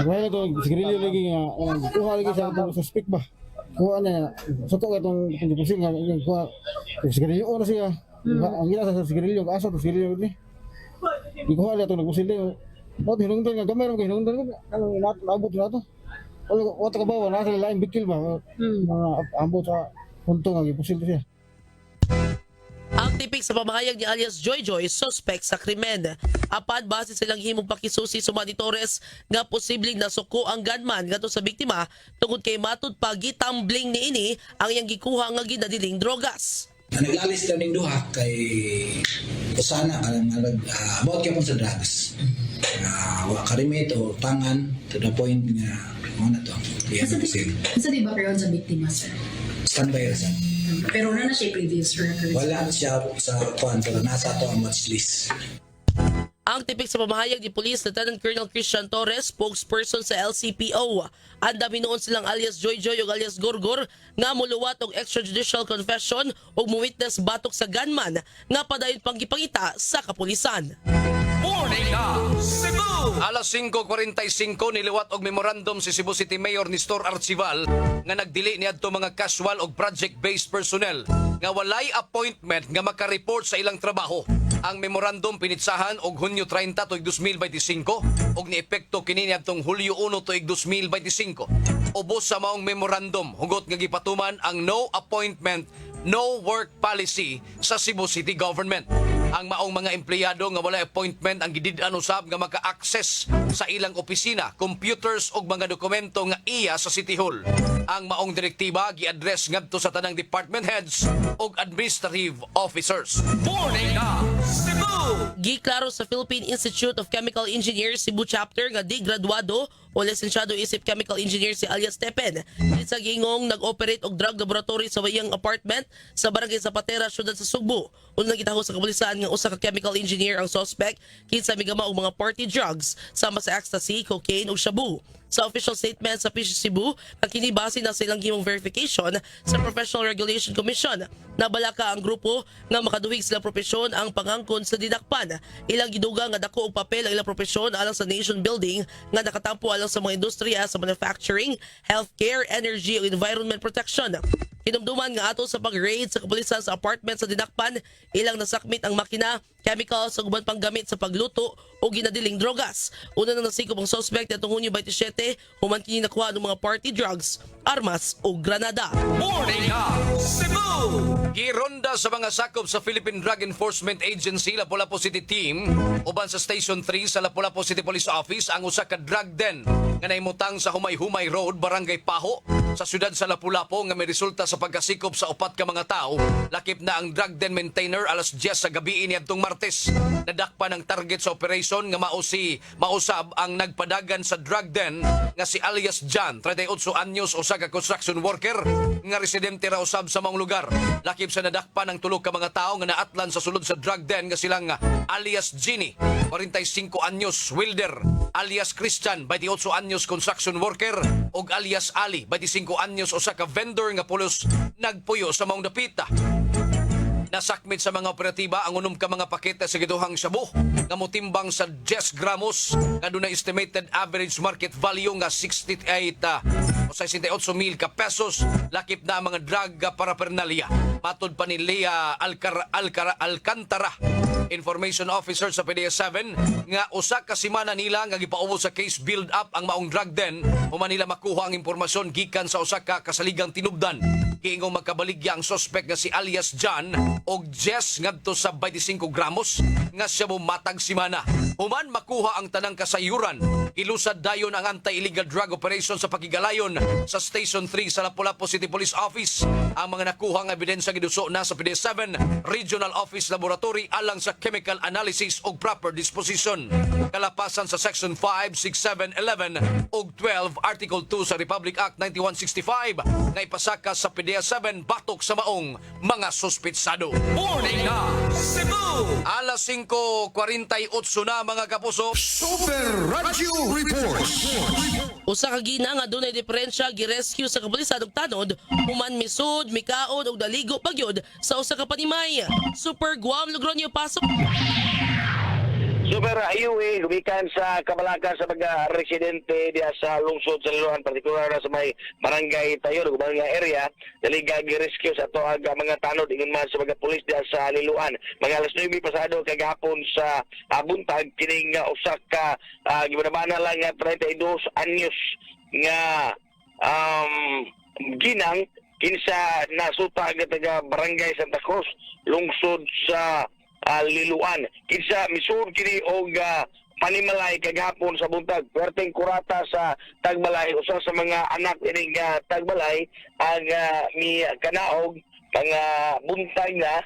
Wala ito, sigarilyo lagi nga, kuha lagi sa itong suspect ba? Kuha na, soto ka itong dipusin nga, kuha, sigarilyo oras siya. Ang gila sa sigarilyo, asa ito sigarilyo ito. Ikuha na itong nagpusin din. Ba't hinungdan nga, gamay naman ka hinungdan nga, naabot na ito. Wata ka ba, nasa laing bikil ba? Ambot sa punto nga, gipusin ito siya. Ang tipik sa pamahayag ni alias Joy Joy, suspect sa krimen. Apad base silang himong pakisusi sumani Torres nga posibleng nasuko ang gunman ngadto sa biktima tungod kay matud pa gitumbling niini ang iyang gikuha nga ginadiling drogas. Naglalis ka ning duha kay usana about kay sa drugs. Wa karimit o tangan to the point nga mo na to. Sa di ba karon sa biktima, sir? Standby ra sa. Pero wala na siya previous records. Wala siya sa kwan, pero nasa ato ang watch list. Ang tipik sa pamahayag ni Police Lieutenant Colonel Christian Torres, spokesperson sa LCPO, anda binuon silang alias Joy Joy o alias Gorgor nga muluwat og extrajudicial confession o muwitness batok sa gunman nga padayon pang gipangita sa kapulisan. Morning na Cebu! Alas 5:45 niliwat og memorandum si Cebu City Mayor Nestor Archival nga nagdili niadto mga casual og project-based personnel nga walay appointment nga makareport sa ilang trabaho. Ang memorandum pinitsahan og Hunyo 30 tuig 2025 og niepekto kini niadtong Hulyo 1 tuig 2025. Ubos sa maong memorandum hugot nga gipatuman ang no appointment, no work policy sa Cebu City Government. Ang maong mga empleyado nga wala appointment ang gidid-an usab nga maka-access sa ilang opisina, computers ug mga dokumento nga iya sa City Hall. Ang maong direktiba gi-address ngadto sa tanang department heads ug administrative officers. Morning Cebu! Giklaro sa Philippine Institute of Chemical Engineers Cebu Chapter nga di graduado o lisensyado isip chemical engineer si alias Tepen. Sa gingong nag-operate og drug laboratory sa wayang apartment sa barangay Zapatera, syudad sa Sugbo. Unang gitaho sa kapulisan nga usa ka chemical engineer ang suspect kinsa migama og mga party drugs sama sa ecstasy, cocaine ug shabu. Sa official statement sa PCC Cebu, kini base na silang gimong verification sa Professional Regulation Commission. Nabalaka ang grupo nga makaduhig sila propesyon ang pangangkon sa didakpan. Ilang giduga nga dako og papel ang ilang propesyon alang sa nation building nga nakatampo alang sa mga industriya sa manufacturing, healthcare, energy ug environment protection. Hinumduman nga ato sa pag-raid sa kapulisan sa apartment sa Dinakpan, ilang nasakmit ang makina, chemicals ug uban pang gamit sa pagluto o ginadiling drogas. Una nang nasikop ang suspect atong Hunyo 27, human kini nakuha ng mga party drugs, armas o granada. Morning Cebu! Gironda sa mga sakop sa Philippine Drug Enforcement Agency Lapu-Lapu City Team uban sa Station 3 sa Lapu-Lapu City Police Office ang usa ka drug den nga nahimutang sa Humay-Humay Road, Barangay Paho sa siyudad sa Lapu-Lapu nga may resulta sa pagkasikop sa upat ka mga tao. Lakip na ang drug den maintainer alas 10 sa gabi niadtong Martes. Nadakpan ang target sa operation nga mausab ang nagpadagan sa drug den nga si alias John, 38 anyos, usa ka construction worker nga residente ra usab sa maong lugar. Lakip sa nadakpan ang tulo ka mga tao nga naatlan sa sulod sa drug den nga silang alias Ginny, 45 anyos, welder, alias Christian, 28 anyos, construction worker, ug alias Ali, 25 anyos, usa ka vendor nga pulos nagpuyo sa maong dapita. Nasakmit sa mga operatiba ang unom ka mga pakete sa giduhang shabu nga motimbang sa 10 gramos nga dunay estimated average market value nga 68,000 ka pesos. Lakip na ang mga drug paraphernalia. Matod pa ni Lea Alcantara, information officer sa PDS-7, nga usa ka semana nila nga gipaubos sa case build up ang maong drug den human nila makuha ang impormasyon gikan sa usa ka kasaligang tinubdan. Kiingong magkabaligya ang suspect nga si alias John og Jess ngadto sa 25 gramos nga siya matag simana. Human makuha ang tanang kasayuran, ilusad dayon ang anti-illegal drug operation sa pakigalayon sa Station 3 sa Lapu-Lapu City Police Office. Ang mga nakuha nga ebidensya giduso na sa PD7 Regional Office Laboratory alang sa chemical analysis ug proper disposition. Kalapasan sa Section 5, 6, 7, 11 ug 12 Article 2 sa Republic Act 9165 nga ipasaka sa PD7 batok sa maong mga suspitsado. Morning Cebu! Alas 5:48 na mga kapuso. Super Radio Report. Usa ka gina nga dunay diferensya gi-rescue sa kapulisan og tanod, human misud, mikaon og daligo pagyod sa usa ka panimay. Super Guam Logroño pasok. Super highway gumikan sa Kabalakan sa mga residente diya sa lungsod sa Liloan, partikular na sa may barangay Tayon ug mga area, dali gi-rescue sa tuag mga tanod ingon man sa mga pulis diya sa Liloan. Mga alas 9 pasado kagahapon sa buntag kining usa ka gibana lang nga 32 anyos nga ginang kinsa nasuta nga taga barangay Santa Cruz, lungsod sa Liloan. Kinsa misud kini og panimalay kagahapon sa buntag. Perteng kurata sa Tagbalay, usa sa mga anak ining Tagbalay ang mi kanaog kang buntag na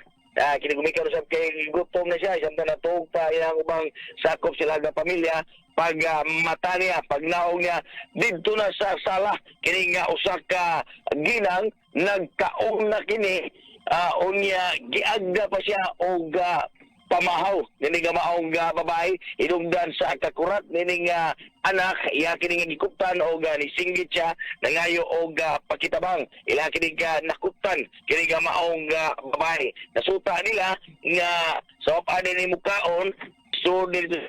kini gumikaw usab kay gutom na siya samtang natuog pa iyang ubang sakop sila nga pamilya. Pag mata niya, pag naog niya didto na sa sala kini nga usa ka ginang nagkaon na kini unya giagda pa siya og pamahaw nini nga maong babae idungdan sa kakurat nini nga anak iya kini nga gikuptan og nisinggit siya nangayo og pakitabang ila kini nga nakuptan kini nga maong babae nasuta nila nga sa so, ni mukaon so dito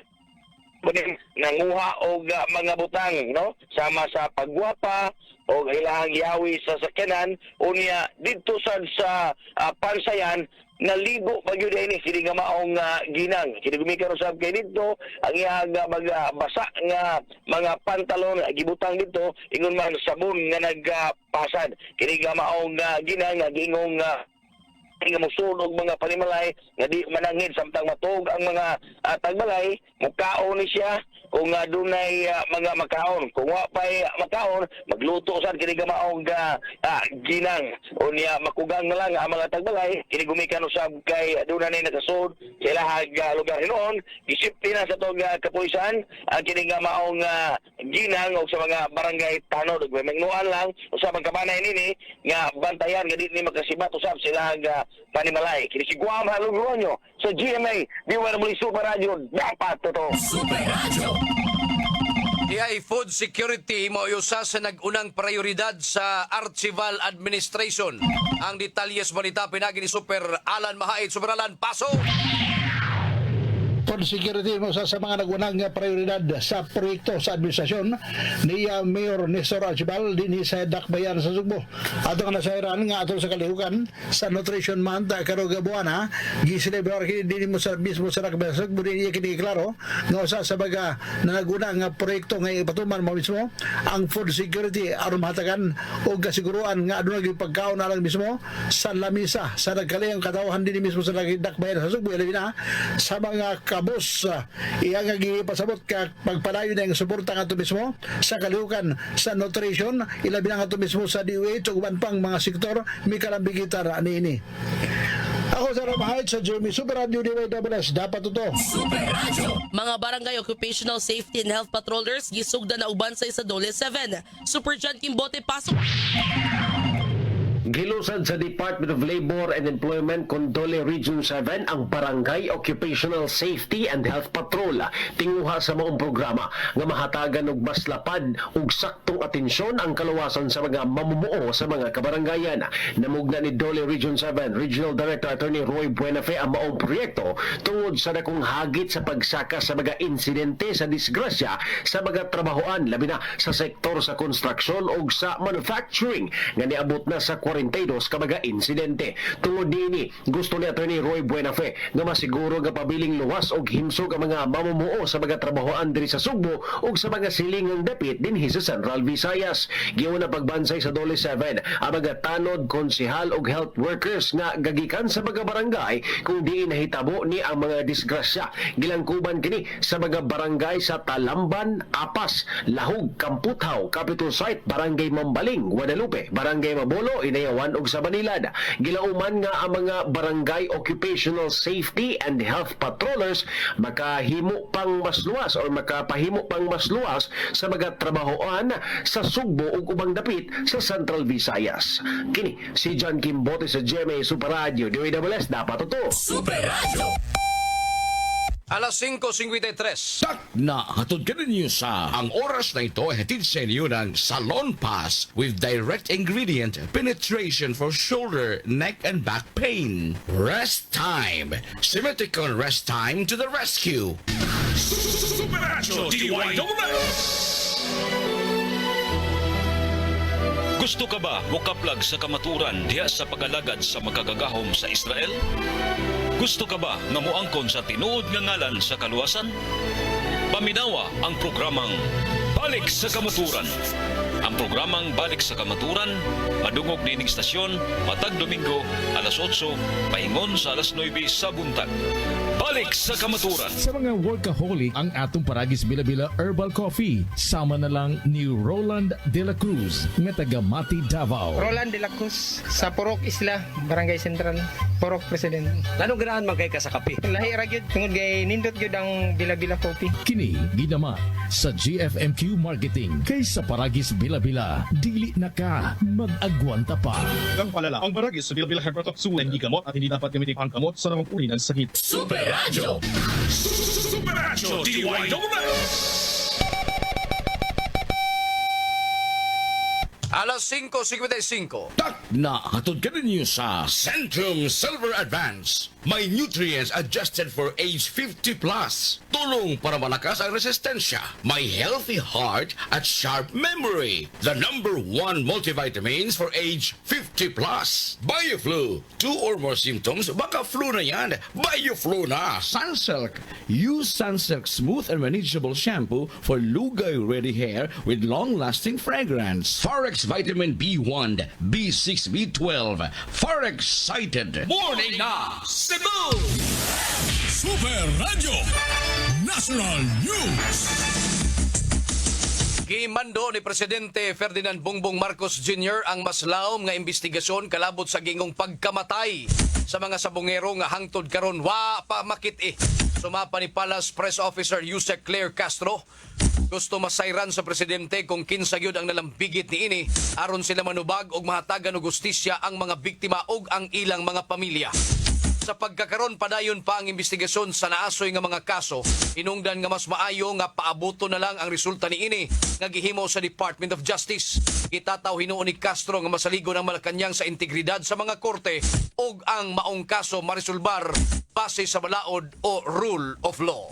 nanguha og mga butang, no? Sama sa pagwapa o ilahang yawi sa sakyanan unya dito sa pansayan naligo bagyo din ni sila nga maong ginang. Kini gumikaw usab kay dito ang iyang basa nga mga pantalon gibutang dito ingon man sabon nga nagpasad. Kini nga maong ginang nga giingong nga musunog mga panimalay nga di manangin samtang matug ang mga tagbalay mukaon ni siya kung dunay mga makaon kung wa pay makaon magluto sad kini gamaong ginang unya makugang na lang ang mga tagbalay kini gumikan usab kay dunay nakasud sa ilahang lugar hinuon disiplina sa tong kapulisan ang kini gamaong ginang og sa mga barangay tanod ug mengnuan lang usab ang kabanay nini nga bantayan nga di ni makasibat usab sila panimalay. Kini si Guam Halugronyo sa GMA, DWW Super Radio, dapat totoo. Super Radio! DI Food Security mo usa sa nagunang prioridad sa Archival Administration. Ang detalyes balita pinagi ni Super Alan Mahaid. Super Alan, paso! Food security mo sa mga nagunang prioridad sa proyekto sa administrasyon ni Mayor Nestor Archibald din sa Dakbayan sa Sugbo. Ato nga nasairan nga ato sa kalihukan sa Nutrition Month karong buwana gi-celebrate din mo sa mismo sa Dakbayan sa Sugbo din kini klaro nga usa sa baga na nagunang proyekto nga ipatuman mo mismo ang food security aron mahatagan og kasiguruan nga aduna gyud pagkaon na lang mismo sa lamisa sa nagkalihang katawhan din mismo sa Dakbayan sa Sugbo ilabi na sa mga kabos iya nga gipasabot ka pagpadayon ng suporta nga mismo sa kalihukan sa nutrition ilabi na nga mismo sa DOH ug uban pang mga sektor may kalambigitan niini. Ako sa Ramahayt sa Jeremy Super Radio DWS dapat ito. Super Radio. Mga barangay occupational safety and health patrollers gisugda na uban sa Dole 7. Super John Kimbote pasok. Gilusad sa Department of Labor and Employment Condole Region 7 ang Barangay Occupational Safety and Health Patrol tinguha sa maong programa nga mahatagan og mas lapad ug saktong atensyon ang kaluwasan sa mga mamumuo sa mga kabarangayan. Namugna ni Dole Region 7 Regional Director Attorney Roy Buenafe ang maong proyekto tungod sa dakong hagit sa pagsaka sa mga insidente sa disgrasya sa mga trabahoan labi na sa sektor sa construction ug sa manufacturing nga niabot na sa 42 kabaga insidente. Tungod dinhi, gusto ni Attorney Roy Buenafe nga masiguro nga pabiling luwas og himsog ang mga mamumuo sa mga trabahoan diri sa Sugbo ug sa mga silingang dapit dinhi sa Central Visayas. Giyon na pagbansay sa Dole 7 ang mga tanod, konsehal ug health workers nga gagikan sa mga barangay kung diin nahitabo ni ang mga disgrasya. Gilangkuban kini sa mga barangay sa Talamban, Apas, Lahog, Kamputhaw, Capital Site, Barangay Mambaling, Guadalupe, Barangay Mabolo, Inayawan ug sa Banilad. Gilauman nga ang mga barangay occupational safety and health patrollers makahimo pang mas luwas or makapahimo pang mas luwas sa mga trabahoan sa Sugbo ug ubang dapit sa Central Visayas. Kini si John Kimbote sa GMA Super Radio DWS dapat ito. Super Radio. Alas 5:53. Na hatod ka ninyo sa ang oras na ito ay hatid sa inyo ng Salon Pass with direct ingredient penetration for shoulder, neck, and back pain. Rest time. Simeticon Rest Time to the rescue. Supernatural DYWS. Gusto ka ba mukaplag sa kamaturan diha sa pagalagad sa makagagahom sa Israel? Gusto ka ba nga moangkon sa tinuod nga ngalan sa kaluwasan? Paminawa ang programang Balik sa Kamaturan. Ang programang Balik sa Kamaturan madungog nining stasyon matag Domingo alas 8 paingon sa alas 9 sa buntag. Balik sa Kamaturan. Sa mga workaholic, ang atong Paragis Bila-Bila Herbal Coffee. Sama na lang ni Roland De La Cruz, nga taga Mati, Davao. Roland De La Cruz, sa Purok Isla, Barangay Central, Purok President. Anong ganahan magkay ka sa kape? Lahi ra gyud tungod kay nindot gyud ang Bila-Bila Coffee. Kini gidama sa GFMQ Marketing. Kay sa Paragis Bila-Bila, dili na ka mag-agwanta pa. Ang palala, ang Paragis Bila-Bila Herbal Capsule hindi gamot at hindi dapat gamitin ang kamot sa namang uri ng sakit. Super Radio. Super Radio DYWS. Alas 5:55. Na hatod ka ninyo sa Centrum Silver Advance. May nutrients adjusted for age 50 plus. Tulong para malakas ang resistensya. May healthy heart at sharp memory. The #1 multivitamins for age 50 plus. BioFlu. 2 or more symptoms, baka flu na yan. BioFlu na. Sunsilk. Use Sunsilk Smooth and Manageable Shampoo for lugay-ready hair with long-lasting fragrance. Forex Vitamin B1, B6, B12. Forex-cited. Morning na Cebu! Super Radio National News. Gimando ni Presidente Ferdinand Bongbong Marcos Jr. ang mas laom nga investigasyon kalabot sa gingong pagkamatay sa mga sabongero nga hangtod karon wa pa makit-i. Sumapa ni Palace Press Officer Yusek Claire Castro. Gusto masayran sa presidente kung kinsa gyud ang nalambigit ni ini aron sila manubag og mahatagan og hustisya ang mga biktima ug ang ilang mga pamilya. Sa pagkakaroon padayon pa ang investigasyon sa naasoy nga mga kaso, hinungdan nga mas maayo nga paabuto na lang ang resulta ni ini nga gihimo sa Department of Justice. Itataw hinuon ni Castro nga masaligon ang Malacañang sa integridad sa mga korte ug ang maong kaso marisolbar base sa balaod o rule of law.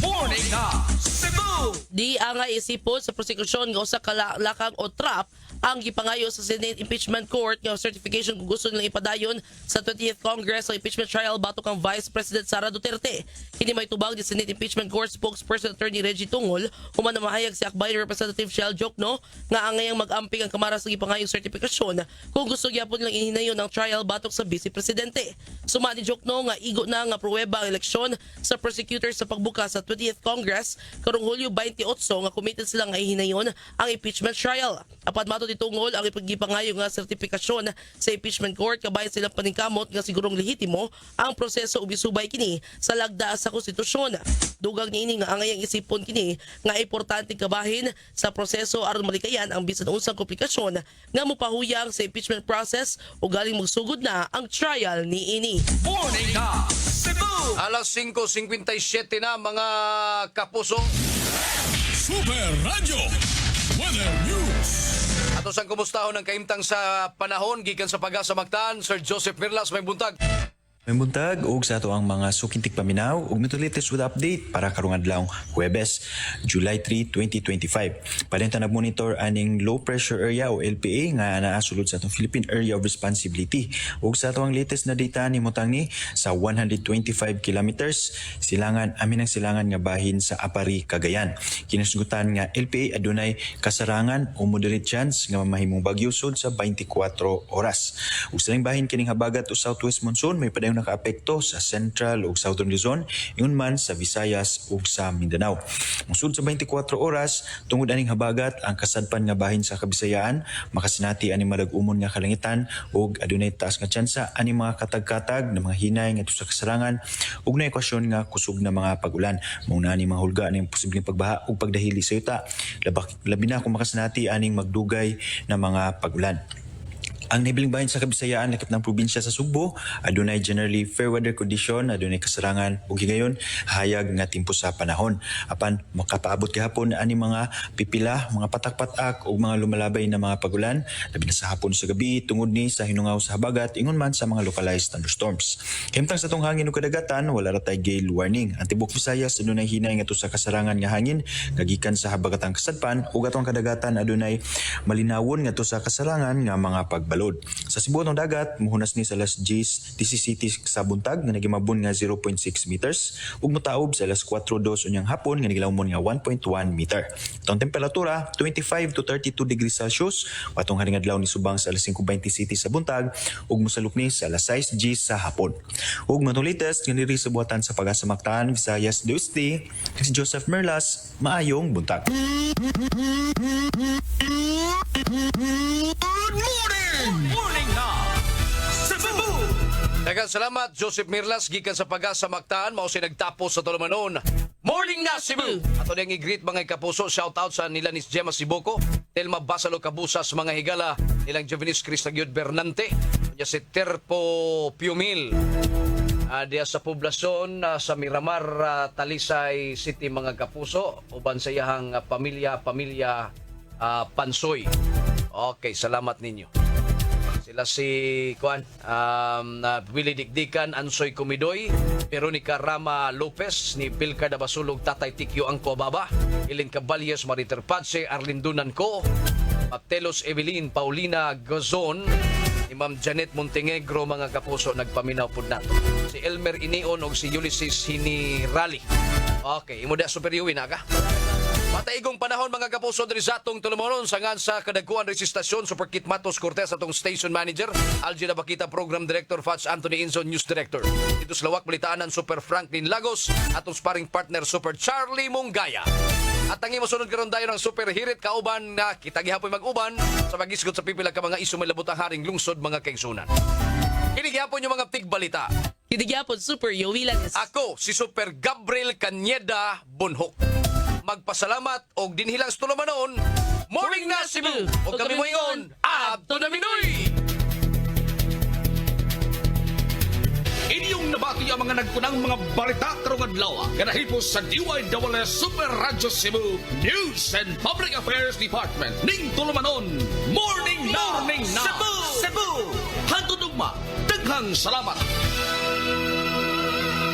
Morning na Cebu! Di ang isipon sa prosekusyon nga usa ka lakang o trap ang gipangayo sa Senate Impeachment Court nga certification kung gusto nilang ipadayon sa 20th Congress ang impeachment trial batok ang Vice President Sara Duterte. Kini may tubag ni Senate Impeachment Court spokesperson Attorney Reggie Tungol human na mahayag si Akbayan Representative Shell Jokno nga angayang mag-amping ang Kamara sa gipangayong certification kung gusto gyapon nilang ihinayon ang trial batok sa Vice Presidente. Suma ni Jokno nga igo na nga pruweba ang eleksyon sa prosecutor sa pagbuka sa 20th Congress karong Hulyo 28 nga committed sila nga ihinayon ang impeachment trial. Apat mato ditungol ang ipagipangayo nga sertifikasyon sa impeachment court kabayan silang paningkamot nga sigurong lehitimo ang proseso ug bisubay kini sa lagda sa konstitusyon. Dugang niini nga angayang isipon kini nga importante kabahin sa proseso aron malikayan ang bisan unsang komplikasyon nga mopahuyang sa impeachment process ug galing magsugod na ang trial niini. Morning na Cebu! Alas 5:57 na mga kapuso. Super Radio Weather News. Ato sang kumustahon ang kaimtang sa panahon gikan sa Pag-asa Mactan, Sir Joseph Mirlas may buntag. May buntag og sa ato ang mga sukintik paminaw ug mito latest with update para karong adlaw Huwebes, July 3, 2025. Palenta nag-monitor aning low pressure area o LPA nga naa sulod sa atong Philippine Area of Responsibility. Ug sa ato ang latest na data nimutang ni sa 125 kilometers silangan amin ang silangan nga bahin sa Apari, Cagayan. Kinasgutan nga LPA adunay kasarangan o moderate chance nga mamahimong bagyo sud sa 24 oras. Ug sa bahin kining habagat o southwest monsoon may padayon nakaapekto sa Central ug Southern Luzon, ingon man sa Visayas ug sa Mindanao. Musud sa 24 oras, tungod aning habagat ang kasadpan nga bahin sa Kabisayaan, makasinati ani madag-umon nga kalangitan ug adunay taas nga tsansa ani mga katag-katag na mga hinay nga sa kasarangan ug na ekwasyon nga kusog na mga pag-ulan. Mauna ni mga hulga aning posibleng pagbaha ug pagdahili sa yuta. Labi na kung makasinati aning magdugay na mga pag-ulan. Ang nibiling bahin sa Kabisayaan lakip ng probinsya sa Subo, adunay generally fair weather condition, adunay kasarangan ug higayon hayag nga timpo sa panahon. Apan makapaabot gihapon ani mga pipila, mga patak-patak ug mga lumalabay na mga pagulan, labi na sa hapon sa gabi tungod ni sa hinungaw sa habagat ingon man sa mga localized thunderstorms. Himtang sa tong hangin ug kadagatan, wala ra tay gale warning. Ang tibuok Visayas adunay hinay nga sa kasarangan nga hangin kagikan sa habagatang kasadpan ug atong kadagatan adunay malinawon nga sa kasarangan nga mga pagbalod. Sa Cebu ng dagat, muhunas ni sa alas 10 sa buntag nga nagimabon nga 0.6 meters ug motaob sa alas 4:02 unyang hapon nga nagilawmon nga 1.1 meter. Itong temperatura 25 to 32 degrees Celsius patong haring adlaw ni subang sa alas 5:20 city sa buntag ug mosaluk ni sa alas 6 sa hapon. Ug matong latest nga diri sa buhatan sa Pag-asa Mactan, Visayas do Este, si Joseph Merlas, maayong buntag. Morning na Cebu! Daghang salamat Joseph Mirlas gikan sa Pag-asa Mactan mao si nagtapos sa tulumanon. Morning na Cebu. Ato ding i-greet mga kapuso, shout out sa nila ni Gemma Siboko, Telma Basalo Kabusas, mga higala nilang Jovenis Cristagyod Bernante, nya si Terpo Piumil. Diya sa poblasyon sa Miramar, Talisay City mga kapuso, uban sa iyahang pamilya Pansoy. Okay, salamat ninyo. Sila si Willie Dikdikan, Ansoy Kumidoy, Veronica Rama Lopez, ni Pilca Dabasulog, Tatay Tikyo Angko Baba, Ilin Caballes, Mariter Patse, Arlin Dunanco, Maptelos Evelyn, Paulina Gozon, ni Ma'am Janet Montenegro, mga kapuso, nagpaminaw po nato. Si Elmer Inion o si Ulysses Hinirali. Okay, imo da superiuwi na ka. Mataigong panahon mga kapuso diri sa atong tulumonon sangan sa kadagkuan resistasyon Superkit Matos Cortez atong station manager, Algina Bakita Program Director, Fats Anthony Inzo News Director. Dito sa Lawak Balitaanan Super Franklin Lagos, atong sparring partner Super Charlie Mongaya. At ang imosunod karon dayon ng Super Hirit kauban na kita gihapoy mag-uban sa pagisgot sa pipila ka mga isu may labutang haring lungsod mga kaigsunan. Kinigihapon yung mga tigbalita. Kinigihapon Super Yowilan. Ako si Super Gabriel Cañeda Bonhoc. Magpasalamat og dinhilang sa tulumanon. Morning na Cebu! O kami mo ingon, Abto na Minoy! Inyong nabati ang mga nagkunang mga balita karong adlaw. Kanahipos sa DYWS Super Radio Cebu News and Public Affairs Department ning tulumanon. Morning na Cebu! Hantod ugma, daghang salamat.